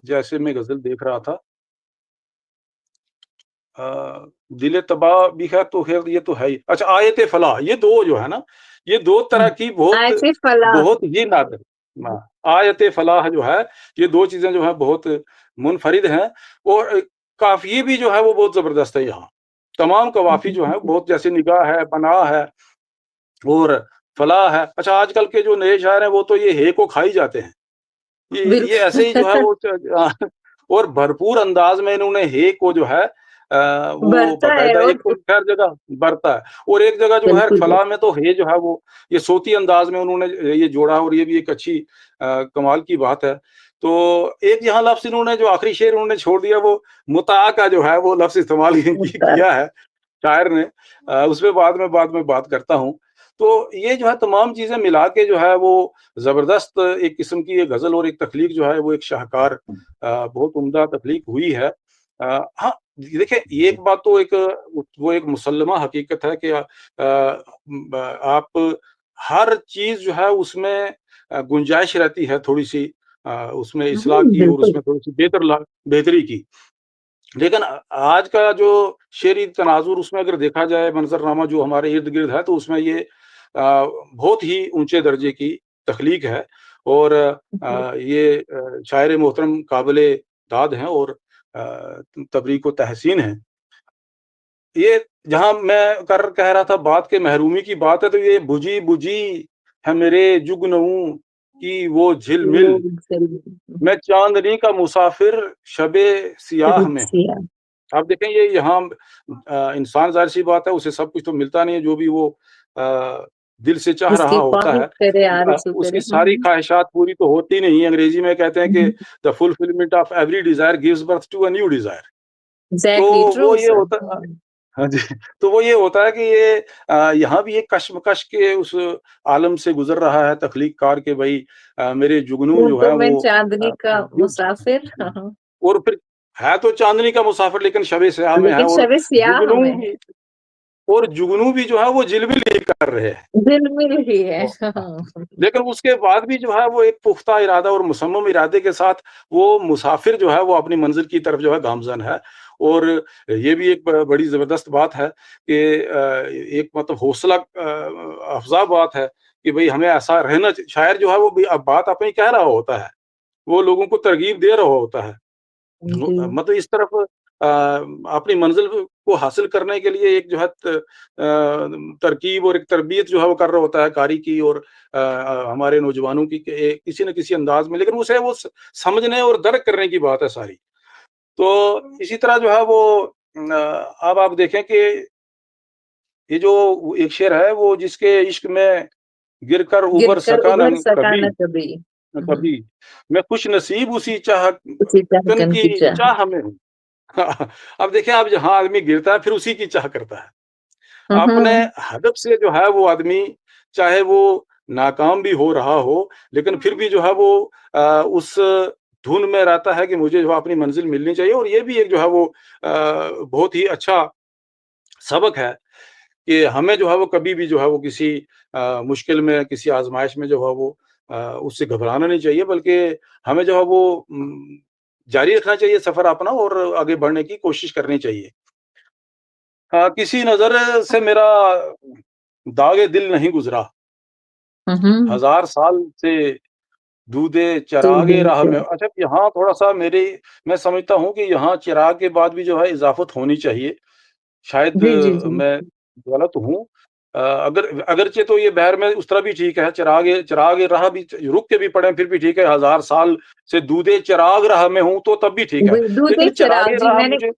جیسے میں غزل دیکھ رہا تھا، दिल तबाह भी है तो खैर ये तो है ही। अच्छा, आयत फलाह, ये दो जो है ना, ये दो तरह की आयत फलाह बहुत ही नादिर, आयत फलाह जो है, ये दो चीजें जो है बहुत मुनफरिद हैं, और काफिये भी जो है वो बहुत जबरदस्त है यहाँ। तमाम कवाफी जो है बहुत, जैसे निगाह है, पनाह है और फलाह है। अच्छा, आजकल के जो नए शायर हैं वो तो ये हे को खा ही जाते हैं। ये ऐसे ही जो है वो और भरपूर अंदाज में इन्होंने हे को जो है वो बढ़ता है बाकायदा, और एक तो हर जगह बढ़ता है और एक जगह जो है बिल्कुल फलाह में तो हे जो है वो ये सोती अंदाज में उन्होंने ये जोड़ा, और ये भी एक अच्छी कमाल की बात है। तो एक यहाँ लफ्ज इन्होंने जो आखिरी शेर उन्होंने छोड़ दिया, वो मुता का जो है वो लफ्ज इस्तेमाल किया है शायर ने, उस पर बाद में बात करता हूँ। तो ये जो है तमाम चीजें मिला के जो है वो जबरदस्त एक किस्म की ये गजल और एक तख्लीक जो है वो एक शाहकार बहुत उम्दा तख्लीक हुई है। हाँ, देखिए एक बात तो वो एक मुसल्लमा हकीकत है कि आप हर चीज जो है उसमें गुंजाइश रहती है थोड़ी सी उसमें इस्लाह की और बिल्कुल उसमें थोड़ी सी बेहतरी की। लेकिन आज का जो शेरी तनाजुर उसमें अगर देखा जाए, मंजरनामा जो हमारे इर्द गिर्द है, तो उसमें ये बहुत ही ऊंचे दर्जे की तख्लीक है और ये शायर मोहतरम काबिले दाद हैं और तबरीक व तहसीन है। ये जहाँ मैं कह रहा था बात के महरूमी की बात है, तो ये बुझी बुझी है मेरे जुगनू की वो झिलमिल, मैं चांदनी का मुसाफिर शबे सियाह में हूँ। आप देखें ये यहाँ इंसान जाहिर सी बात है उसे सब कुछ तो मिलता नहीं है, जो भी वो दिल से चाह रहा जिसकी होता ख्वाहिश है, करे आरज़ू उसकी करे। सारी ख्वाहिशात पूरी तो होती नहीं। अंग्रेजी में कहते हैं कि the fulfilment of every desire gives birth to a new desire. तो एग्ज़ैक्टली ट्रू वो ये सर। होता, हाँ जी, तो वो ये होता है कि ये यहाँ भी एक कश्मकश के उस आलम से गुजर रहा है तख्लीक कार के, भाई मेरे जुगनू हूँ जो तो है मैं वो चांदनी का मुसाफिर, और फिर है तो चांदनी का मुसाफिर लेकिन शबे सियाह में है, लेकिन और शबे सियाह जुगनू में भी और जुगनू भी जो है वो जिलमिल ही कर रहे हैं। दिलमिल ही है। लेकिन उसके बाद भी जो है वो एक पुख्ता इरादा और मुसम्मम इरादे के साथ वो मुसाफिर जो है वो अपनी मंजिल की तरफ जो है गामजन है। और ये भी एक बड़ी जबरदस्त बात है कि एक मतलब हौसला अफजा बात है कि भाई हमें ऐसा रहना शायर जो है वो अब बात अपनी कह रहा होता है, वो लोगों को तरगीब दे रहा होता है, मतलब इस तरफ अपनी मंजिल को हासिल करने के लिए एक जो है तरकीब और एक तरबियत जो है वो कर रहा होता है कारी की और हमारे नौजवानों की किसी न किसी अंदाज में, लेकिन उसे वो समझने और दर्क करने की बात है सारी। तो इसी तरह जो है वो अब आप देखें कि ये जो एक शेर है वो जिसके इश्क में गिरकर उबर सका उभर न सका कभी न कभी। कभी, मैं खुश नसीब उसी उसी चाहकन चाहकन की की चाह। चाह में हूँ। अब देखिए, अब जहाँ आदमी गिरता है फिर उसी की चाह करता है। अपने हदफ से जो है वो आदमी चाहे वो नाकाम भी हो रहा हो, लेकिन फिर भी जो है वो उस धुन में रहता है कि मुझे जो है अपनी मंजिल मिलनी चाहिए। और ये भी एक जो है वो बहुत ही अच्छा सबक है कि हमें जो है वो कभी भी जो है वो किसी मुश्किल में, किसी आज़माइश में जो है वो उससे घबराना नहीं चाहिए, बल्कि हमें जो है वो जारी रखना चाहिए सफ़र अपना और आगे बढ़ने की कोशिश करनी चाहिए। किसी नज़र से मेरा दागे दिल नहीं गुज़रा, हज़ार साल से दूधे तो चिरागे राह बिल्कुल में। अच्छा, यहाँ थोड़ा-सा मैं समझता हूँ कि यहाँ चिराग के बाद भी जो है इज़ाफ़त होनी चाहिए। शायद जी जी जी। मैं गलत हूँ। अगरचे तो ये बहर में उस तरह भी ठीक है, चिराग राह भी रुक के भी पढ़ें फिर भी ठीक है, हज़ार साल से दूधे चिराग राह में हूँ तो तब भी ठीक है। दूधे लेकिन चिराग चिरागे जी, राह मैंने मुझे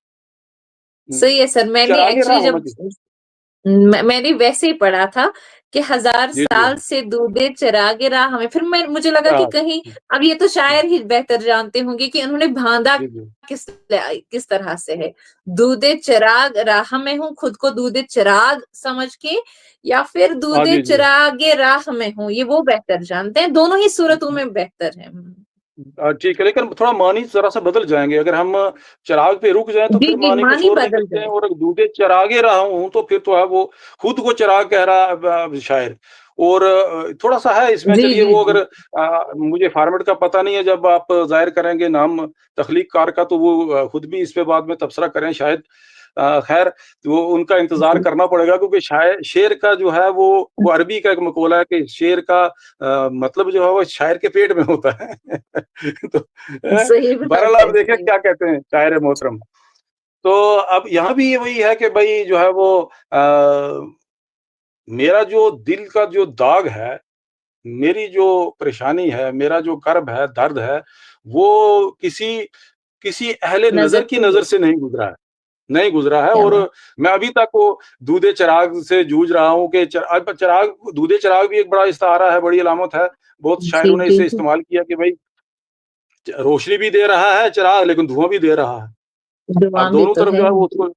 सही है सर। मैंने चिरागे राह एक्चुअली होना जब चाहिए। मैंने वैसे ही पढ़ा था कि 1000 जी, जी। साल से दूधे चिरागे राह हमें। फिर मुझे लगा कि हाँ, कहीं अब ये तो शायर ही बेहतर जानते होंगे कि उन्होंने बांधा जी, जी। किस तरह से है। दूधे चिराग राह में हूँ, खुद को दूधे चिराग समझ के, या फिर हाँ, दूधे जी, जी। चिरागे राह में हूँ, ये वो बेहतर जानते हैं। दोनों ही सूरतों में बेहतर है। ठीक है, लेकिन थोड़ा मानी ज़रा-सा बदल जाएँगे। अगर हम चिराग पे रुक जाएँ तो जी फिर जी, मानी कुछ मानी और बदल निकलते हैं, जाए। और दूधे चिरागे रहा हूँ तो फिर तो है वो खुद को चिराग कह रहा है शायर, اور تھوڑا سا ہے اس میں، جی چلیے جی وہ جی اگر مجھے فارمیٹ کا پتہ نہیں ہے، جب آپ ظاہر کریں گے نام تخلیق کار کا تو وہ خود بھی اس پہ بعد میں تبصرہ کریں شاید. خیر وہ ان کا انتظار جی کرنا پڑے گا، کیونکہ شعر کا جو ہے وہ عربی کا ایک مقولہ ہے کہ شعر کا مطلب جو ہے وہ شاعر کے پیٹ میں ہوتا ہے. تو صحیح بہرحال بات ہے آپ دیکھیں صحیح. کیا کہتے ہیں شاعر محترم. تو اب یہاں بھی وہی ہے کہ بھائی جو ہے وہ میرا جو دل کا جو داغ ہے، میری جو پریشانی ہے، میرا جو کرب ہے، درد ہے، وہ کسی اہل نظر نظر کی سے نظر لے سے نہیں گزرا ہے. کیا اور بات. میں ابھی تک وہ دودے چراغ سے جوجھ رہا ہوں کہ دودے چراغ بھی ایک بڑا استعارہ ہے، بڑی علامت ہے. بہت جی شاعروں نے جی اسے جی استعمال کیا کہ بھائی روشنی بھی دے رہا ہے چراغ، لیکن دھواں بھی دے رہا ہے. دعا اب بھی دونوں تو طرف ہے. جو ہے وہ اس کو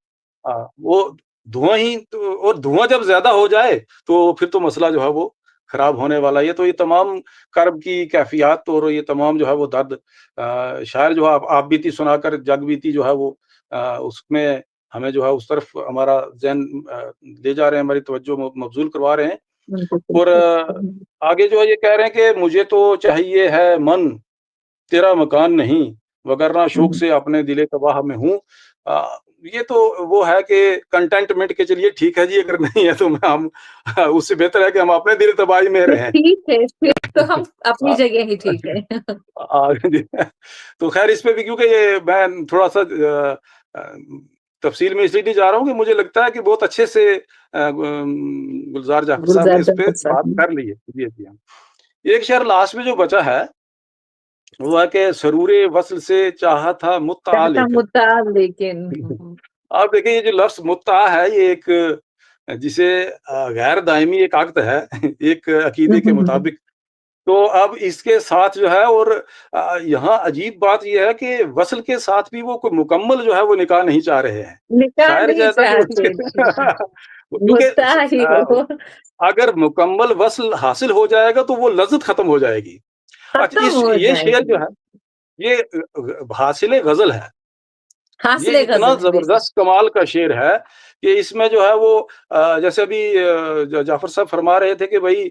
وہ دھواں ہی اور دھواں جب زیادہ ہو جائے تو پھر تو مسئلہ جو ہے وہ خراب ہونے والا ہے. تو یہ تمام کرب کی کیفیات اور یہ تمام جو ہے وہ درد شاعر جو ہے آپ بیتی سنا کر جگ بیتی جو ہے وہ اس میں ہمیں جو ہے اس طرف ہمارا ذہن لے جا رہے ہیں، ہماری توجہ مبذول کروا رہے ہیں. اور آگے جو ہے یہ کہہ رہے ہیں کہ مجھے تو چاہیے ہے من تیرا مکان نہیں، وگرنہ شوق سے اپنے دل تباہ میں ہوں. یہ تو وہ ہے کہ کنٹینٹمنٹ کے چلیے ٹھیک ہے جی، اگر نہیں ہے تو ہم اس سے بہتر ہے کہ ہم اپنے دل تباہی میں رہیں. ٹھیک ہے پھر تو ہم اپنی جگہ ہی ٹھیک ہے. تو خیر اس پہ بھی کیونکہ یہ میں تھوڑا سا تفصیل میں اس لیے نہیں جا رہا ہوں کہ مجھے لگتا ہے کہ بہت اچھے سے گلزار جعفر صاحب نے گلزار اس پہ جعفر بات صاحب کر لی ہے. جی جی. ایک شعر لاسٹ میں جو بچا ہے وہ ہے کہ سرور وصل سے چاہا تھا متعا چاہتا لیکن. متعال لیکن. آپ دیکھیں یہ جو لفظ متعا ہے یہ ایک جسے غیر دائمی ایک عقد ہے ایک عقیدے کے مطابق. تو اب اس کے ساتھ جو ہے اور یہاں عجیب بات یہ ہے کہ وصل کے ساتھ بھی وہ کوئی مکمل جو ہے وہ نکاح نہیں چاہ رہے ہیں. نکاح شاعر نہیں کہتا ہے چاہتے متع ہی کیونکہ ہو اگر مکمل وصل حاصل ہو جائے گا تو وہ لذت ختم ہو جائے گی. اچھا ختم ہو یہ جائے شعر جو گی. ہے یہ حاصل غزل ہے. حاصل یہ اتنا غزل ہے بے شک. زبردست کمال کا شعر ہے کہ اس میں جو ہے وہ جیسے ابھی جعفر صاحب فرما رہے تھے کہ بھائی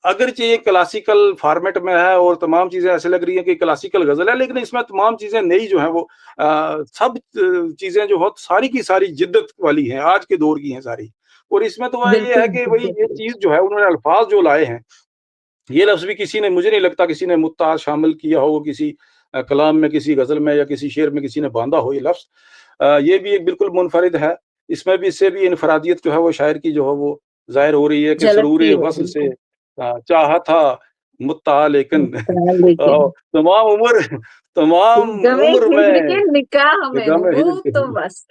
اگرچہ یہ کلاسیکل فارمیٹ میں ہے اور تمام چیزیں ایسے لگ رہی ہیں کہ کلاسیکل غزل ہے، لیکن اس میں تمام چیزیں نئی جو ہیں وہ سب چیزیں جو ہو ساری کی ساری جدت والی ہیں، آج کے دور کی ہیں ساری. اور اس میں تو یہ ہے بالکل کہ بھائی یہ چیز جو ہے انہوں نے الفاظ جو لائے ہیں، یہ لفظ بھی کسی نے مجھے نہیں لگتا کسی نے متعا شامل کیا ہو کسی کلام میں، کسی غزل میں یا کسی شعر میں کسی نے باندھا ہو یہ لفظ. یہ بھی ایک بالکل منفرد ہے. اس میں بھی اس سے بھی انفرادیت جو ہے وہ شاعر کی جو ہے وہ ظاہر ہو رہی ہے کہ سرور جھلکتی ہے وصل سے بالکل. چاہا تھا متعا لیکن متعال لیکن تمام گمے عمر میں ہجر کے نکاح میں غم ہوں ہجر تو بس.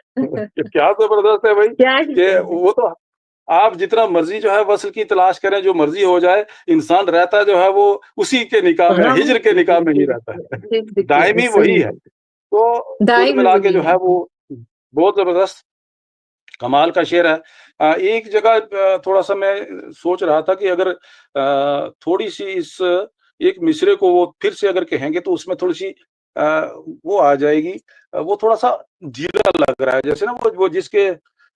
کیا زبردست ہے بھائی کیا ہی کہ کہنے. وہ تو آپ جتنا مرضی جو ہے وصل کی تلاش کریں، جو مرضی ہو جائے، انسان رہتا جو ہے وہ اسی کے نکاح میں، غم ہجر کے نکاح میں ہی رہتا ہے. صحیح دائمی وہی ہے. تو کل دائمی ملا کے وہی جو ہے. ہے وہ بہت زبردست کمال کا شعر ہے. ایک جگہ تھوڑا سا میں سوچ رہا تھا کہ اگر تھوڑی سی اس ایک مصرے کو وہ پھر سے اگر کہیں گے تو اس میں تھوڑی سی وہ آ جائے گی. وہ تھوڑا سا ڈھیلا لگ رہا ہے جیسے نا وہ جس کے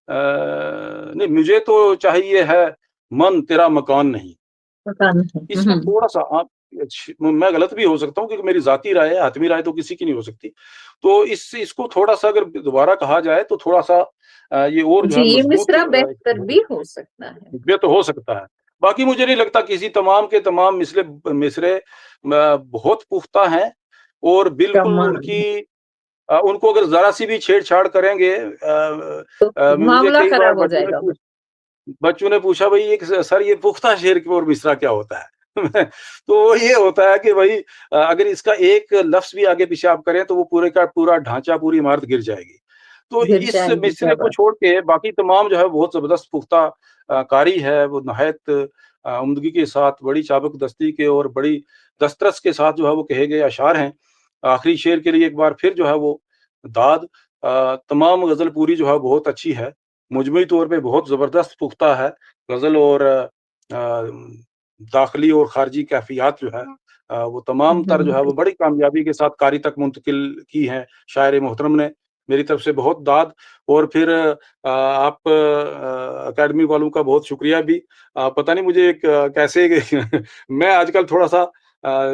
نہیں مجھے تو چاہیے ہے من تیرا مکان نہیں. پتا نہیں. اس میں تھوڑا سا میں غلط بھی ہو سکتا ہوں کیونکہ میری ذاتی رائے ہے، حتمی رائے تو کسی کی نہیں ہو سکتی. تو اس کو تھوڑا سا اگر دوبارہ کہا جائے تو تھوڑا سا یہ اور جو جی ہے یہ مضبوط مصرع بہتر بھی ہو سکتا ہے. یہ تو ہو سکتا ہے. باقی مجھے نہیں لگتا کسی تمام کے تمام مصرے بہت پختہ ہیں اور بالکل کمال ان کو اگر ذرا سی بھی چھیڑ چھاڑ کریں گے. تو مجھے معاملہ کئی بار خراب ہو جائے گا. بچوں نے پوچھا بھائی سر یہ پختہ شعر کی اور مصرع کیا ہوتا ہے؟ تو یہ ہوتا ہے کہ بھائی اگر اس کا ایک لفظ بھی آگے پیچھے آپ کریں تو وہ پورے کا پورا ڈھانچہ، پوری عمارت گر جائے گی. تو گر اس جائے گی. کیا مصرے کو بات. چھوڑ کے باقی تمام جو ہے بہت زبردست پختہ کاری ہے. وہ نہایت عمدگی کے ساتھ، بڑی چابک دستی کے اور بڑی دسترس کے ساتھ جو ہے وہ کہے گئے اشعار ہیں. آخری شعر کے لیے ایک بار پھر جو ہے وہ داد. تمام غزل پوری جو ہے بہت اچھی ہے، مجموعی طور پہ بہت زبردست پختہ ہے غزل. اور داخلی اور خارجی کیفیات جو ہے وہ تمام تر جو ہے وہ بڑی کامیابی کے ساتھ قاری تک منتقل کی ہیں شاعر محترم نے. میری طرف سے بہت داد، اور پھر آپ اکیڈمی والوں کا بہت شکریہ بھی۔ پتہ نہیں مجھے کیسے میں آج کل تھوڑا سا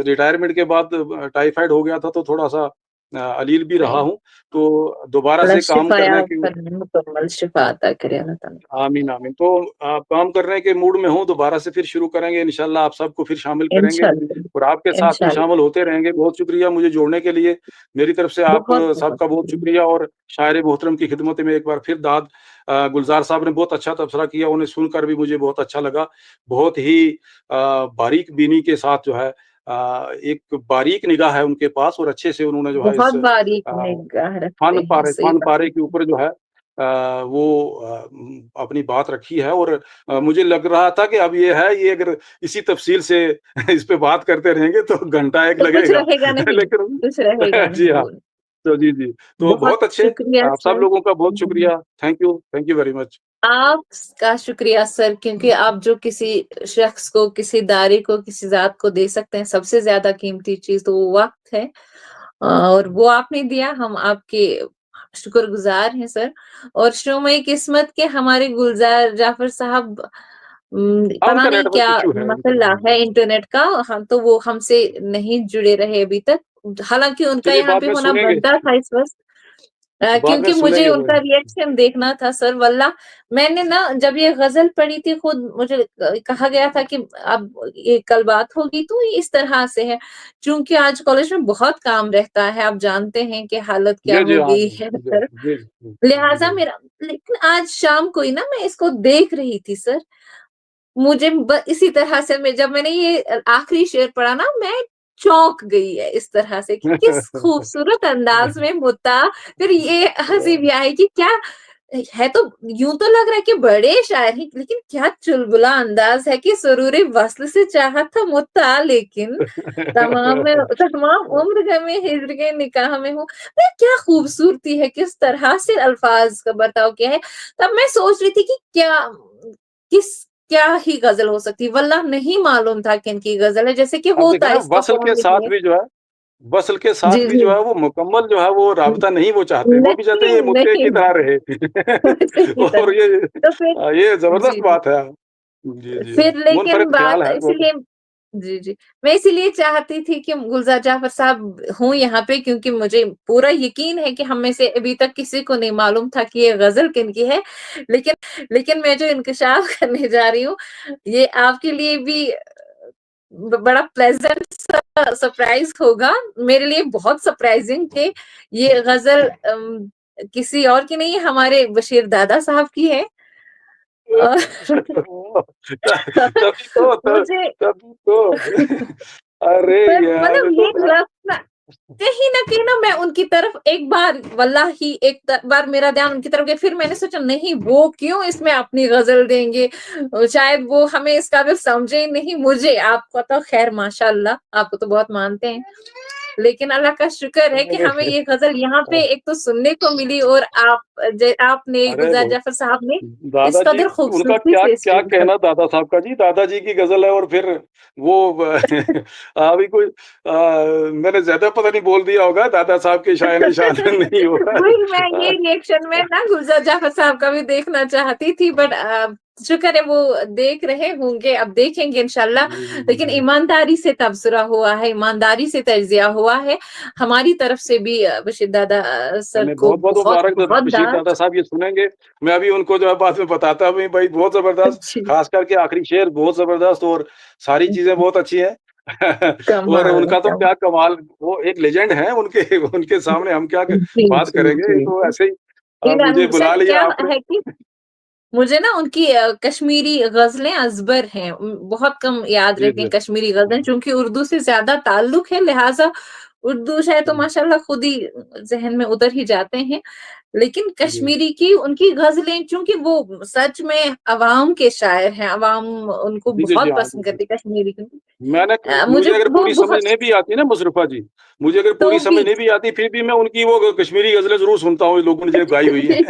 ریٹائرمنٹ کے بعد ٹائیفائڈ ہو گیا تھا، تو تھوڑا سا علیل بھی رہا ہوں، تو دوبارہ اللہ سے کام شفا کرنے کی فرمائے، مکمل شفا عطا کرے اللہ تعالیٰ۔ آمین آمین۔ تو کام کرنے کے موڈ میں ہوں، دوبارہ سے پھر شروع کریں گے انشاءاللہ، آپ سب کو پھر شامل کریں گے انشاءاللہ اور آپ کے ساتھ میں انشاءاللہ شامل ہوتے رہیں گے۔ بہت شکریہ مجھے جوڑنے کے لیے، میری طرف سے آپ بہت سب کا بہت شکریہ۔ اور شاعر محترم کی خدمت میں ایک بار پھر داد۔ گلزار صاحب نے بہت اچھا تبصرہ کیا، انہیں سن کر بھی مجھے بہت اچھا لگا، بہت ہی باریک بینی کے ساتھ جو ہے ایک باریک نگاہ ہے ان کے پاس، اور اچھے سے انہوں نے جو ہے اس بہت باریک نگاہ رکھتے ہیں، صحیح فن بات پارے کے اوپر جو ہے وہ اپنی بات رکھی ہے۔ اور مجھے لگ رہا تھا کہ اب یہ ہے، یہ اگر اسی تفصیل سے اس پہ بات کرتے رہیں گے تو گھنٹہ ایک تو لگے کچھ گا، رہے گا نہیں، لیکن کچھ رہے گا جی نہیں ہاں، وہ۔ تو جی تو بہت بہت اچھے، شکریہ آپ سب سر، لوگوں کا بہت شکریہ، تھینک یو ویری مچ۔ آپ کا شکریہ سر، کیونکہ آپ جو کسی شخص کو، کسی ادارے کو، کسی ذات کو دے سکتے ہیں سب سے زیادہ قیمتی چیز تو وہ وقت ہے، اور وہ آپ نے دیا، ہم آپ کے شکر گزار ہیں سر۔ اور شومۂ قسمت کے ہمارے گلزار جعفر صاحب، ان پتا کا نہیں نیٹ ورک کیا ایشو ہے، ان کا مسئلہ ہے انٹرنیٹ کا، ہم تو وہ ہم سے نہیں جڑے رہے ابھی تک، حالانکہ ان کا چلیے یہاں بعد پہ میں ہونا سنیں گے، بنتا تھا اس وقت، بعد میں کیونکہ سنیں مجھے گے ان وہ۔ کا ریئیکشن دیکھنا تھا سر۔ واللہ میں نے نا جب یہ غزل پڑھی تھی، خود مجھے کہا گیا تھا کہ اب یہ کل بات ہوگی، تو یہ اس طرح سے ہے، چونکہ آج کالج میں بہت کام رہتا ہے، آپ جانتے ہیں کہ حالت کیا جی ہو ہاں، گئی ہے سر، لہٰذا جی میرا، لیکن آج شام کو ہی نا میں اس کو دیکھ رہی تھی سر، مجھے اسی طرح سے جب میں نے یہ آخری شعر پڑھا نا، میں چونک گئی ہے اس طرح سے کہ کس خوبصورت انداز میں متا، پھر یہ ہنسی بھی آئی کہ کیا ہے، تو یوں تو لگ رہا ہے کہ بڑے شاعر ہیں، لیکن کیا چلبلا انداز ہے کہ سرور وصل سے چاہت تھا متا، لیکن تمام عمر میں ہجر کے نکاح میں ہوں، کیا خوبصورتی ہے، کس طرح سے الفاظ کا برتاؤ کیا ہے۔ تب میں سوچ رہی تھی کہ کیا ہی غزل ہو سکتی، واللہ نہیں معلوم تھا کہ ان کی غزل ہے، جیسے کہ اب دیکھیں ہوتا نا، اس کا وصل کے فون ساتھ نکلے۔ بھی جو ہے، وصل کے جی ساتھ بھی جی، جو ہے وہ مکمل جو ہے وہ رابطہ نہیں وہ چاہتے، وہ بھی چاہتے ہیں یہ نہیں متے کی نہیں طرح رہے صحیح اور طرح، تو پھر یہ جی زبردست جی، بات ہے۔ جی پھر لیکن منفرد خیال بات ہے اسی بہت۔ لیے، جی میں اسی لیے چاہتی تھی کہ گلزار جعفر صاحب ہوں یہاں پہ، کیونکہ مجھے پورا یقین ہے کہ ہم میں سے ابھی تک کسی کو نہیں معلوم تھا کہ یہ غزل کن کی ہے، لیکن میں جو انکشاف کرنے جا رہی ہوں، یہ آپ کے لیے بھی بڑا پلیزنٹ سرپرائز ہوگا، میرے لیے بہت سرپرائزنگ کہ یہ غزل کسی اور کی نہیں، ہمارے بشیر دادا صاحب کی ہے، اور مجھے تبھی تو ارے یار مطلب یہ لفظ کہیں نہ میں ان کی طرف ایک بار، واللہ ہی ایک بار میرا دھیان ان کی طرف گیا، پھر میں نے سوچا نہیں، وہ کیوں اس میں اپنی غزل دیں گے، شاید وہ ہمیں اس قابل سمجھے نہیں، مجھے، آپ کو تو خیر ماشاء اللہ آپ کو تو بہت مانتے ہیں، لیکن اللہ کا شکر ہے کہ ہمیں یہ غزل یہاں پہ ایک تو سننے کو ملی، اور آپ نے ارے گلزار جعفر صاحب نے دادا اس جی، قدر ان کا خوبصورتی کیا سے کیا اس کہنا دادا صاحب کا، جی دادا جی کی غزل ہے، اور پھر وہ ابھی کوئی میں نے زیادہ پتہ نہیں بول دیا ہوگا، دادا صاحب کے شاعر شان نہیں ہوگا۔ وہی میں یہ ریئیکشن میں نا گلزار جعفر صاحب کا بھی دیکھنا چاہتی تھی، بٹ شکر ہے وہ دیکھ رہے ہوں گے، اب دیکھیں گے انشاءاللہ، لیکن ایمانداری سے تبصرہ ہوا ہے، ایمانداری سے تجزیہ ہوا ہے ہماری طرف سے بھی، بشیر دادا سر کو بہت بہت بہت مبارک بہت بشیر دادا صاحب، یہ سنیں گے، میں ابھی ان کو جو ہے بعد میں بتاتا ہوں بھائی، بہت زبردست، خاص کر کے آخری شعر بہت زبردست، اور ساری چیزیں بہت اچھی ہیں اور ان کا تو کیا کمال، وہ ایک لیجنڈ ہیں، ان کے سامنے ہم کیا جی بات کریں گے، جی تو ایسے ہی مجھے بلا سر لیا کیا آپ نے۔ ہے کہ مجھے نا ان کی کشمیری غزلیں ازبر ہیں، بہت کم یاد جی رہتی ہیں کشمیری غزلیں، چونکہ اردو سے زیادہ تعلق ہے، لہٰذا اردو شاید تو ماشاءاللہ خود ہی ذہن میں اتر ہی جاتے ہیں، لیکن جی کشمیری کی ان کی غزلیں، چونکہ وہ سچ میں عوام کے شاعر ہیں، عوام ان کو جی بہت ہاں، پسند کرتی کشمیری کی، مجھے اگر وہ پوری سمجھ بہت، نہیں بھی آتی نا مصرفہ جی، مجھے اگر تو پوری بھی سمجھ نہیں بھی آتی، پھر بھی میں ان کی وہ کشمیری غزلیں ضرور سنتا ہوں، لوگوں نے جو گائی ہوئی ہیں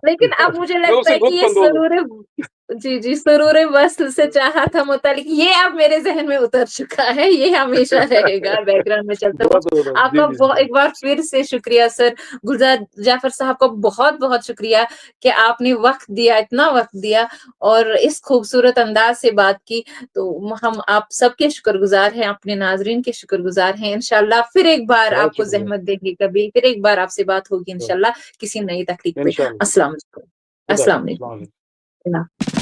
لیکن اب مجھے میں اس لگتا سے ہے کہ لطف یہ اندوز ہوں۔ جی جی سرور وصل سے چاہا تھا متعلق یہ اب میرے ذہن میں اتر چکا ہے، یہ ہمیشہ رہے گا بیک گراؤنڈ میں چلتا ہوا۔ بہت بہت آپ جی کا جی ایک بار پھر سے شکریہ سر، گلزار جعفر صاحب کو بہت بہت شکریہ کہ آپ نے وقت دیا، اتنا وقت دیا اور اس خوبصورت انداز سے بات کی، تو ہم آپ سب کے شکر گزار ہیں، اپنے ناظرین کے شکر گزار ہیں۔ انشاءاللہ پھر ایک بار بہت آپ کو شکریہ زحمت دیں گے، کبھی پھر ایک بار آپ سے بات ہوگی انشاءاللہ کسی نئی تخلیق پہ۔ انشاءاللہ السلام علیکم، خدا السلام حافظ، السلام علیکم۔ علیکم۔ اللہ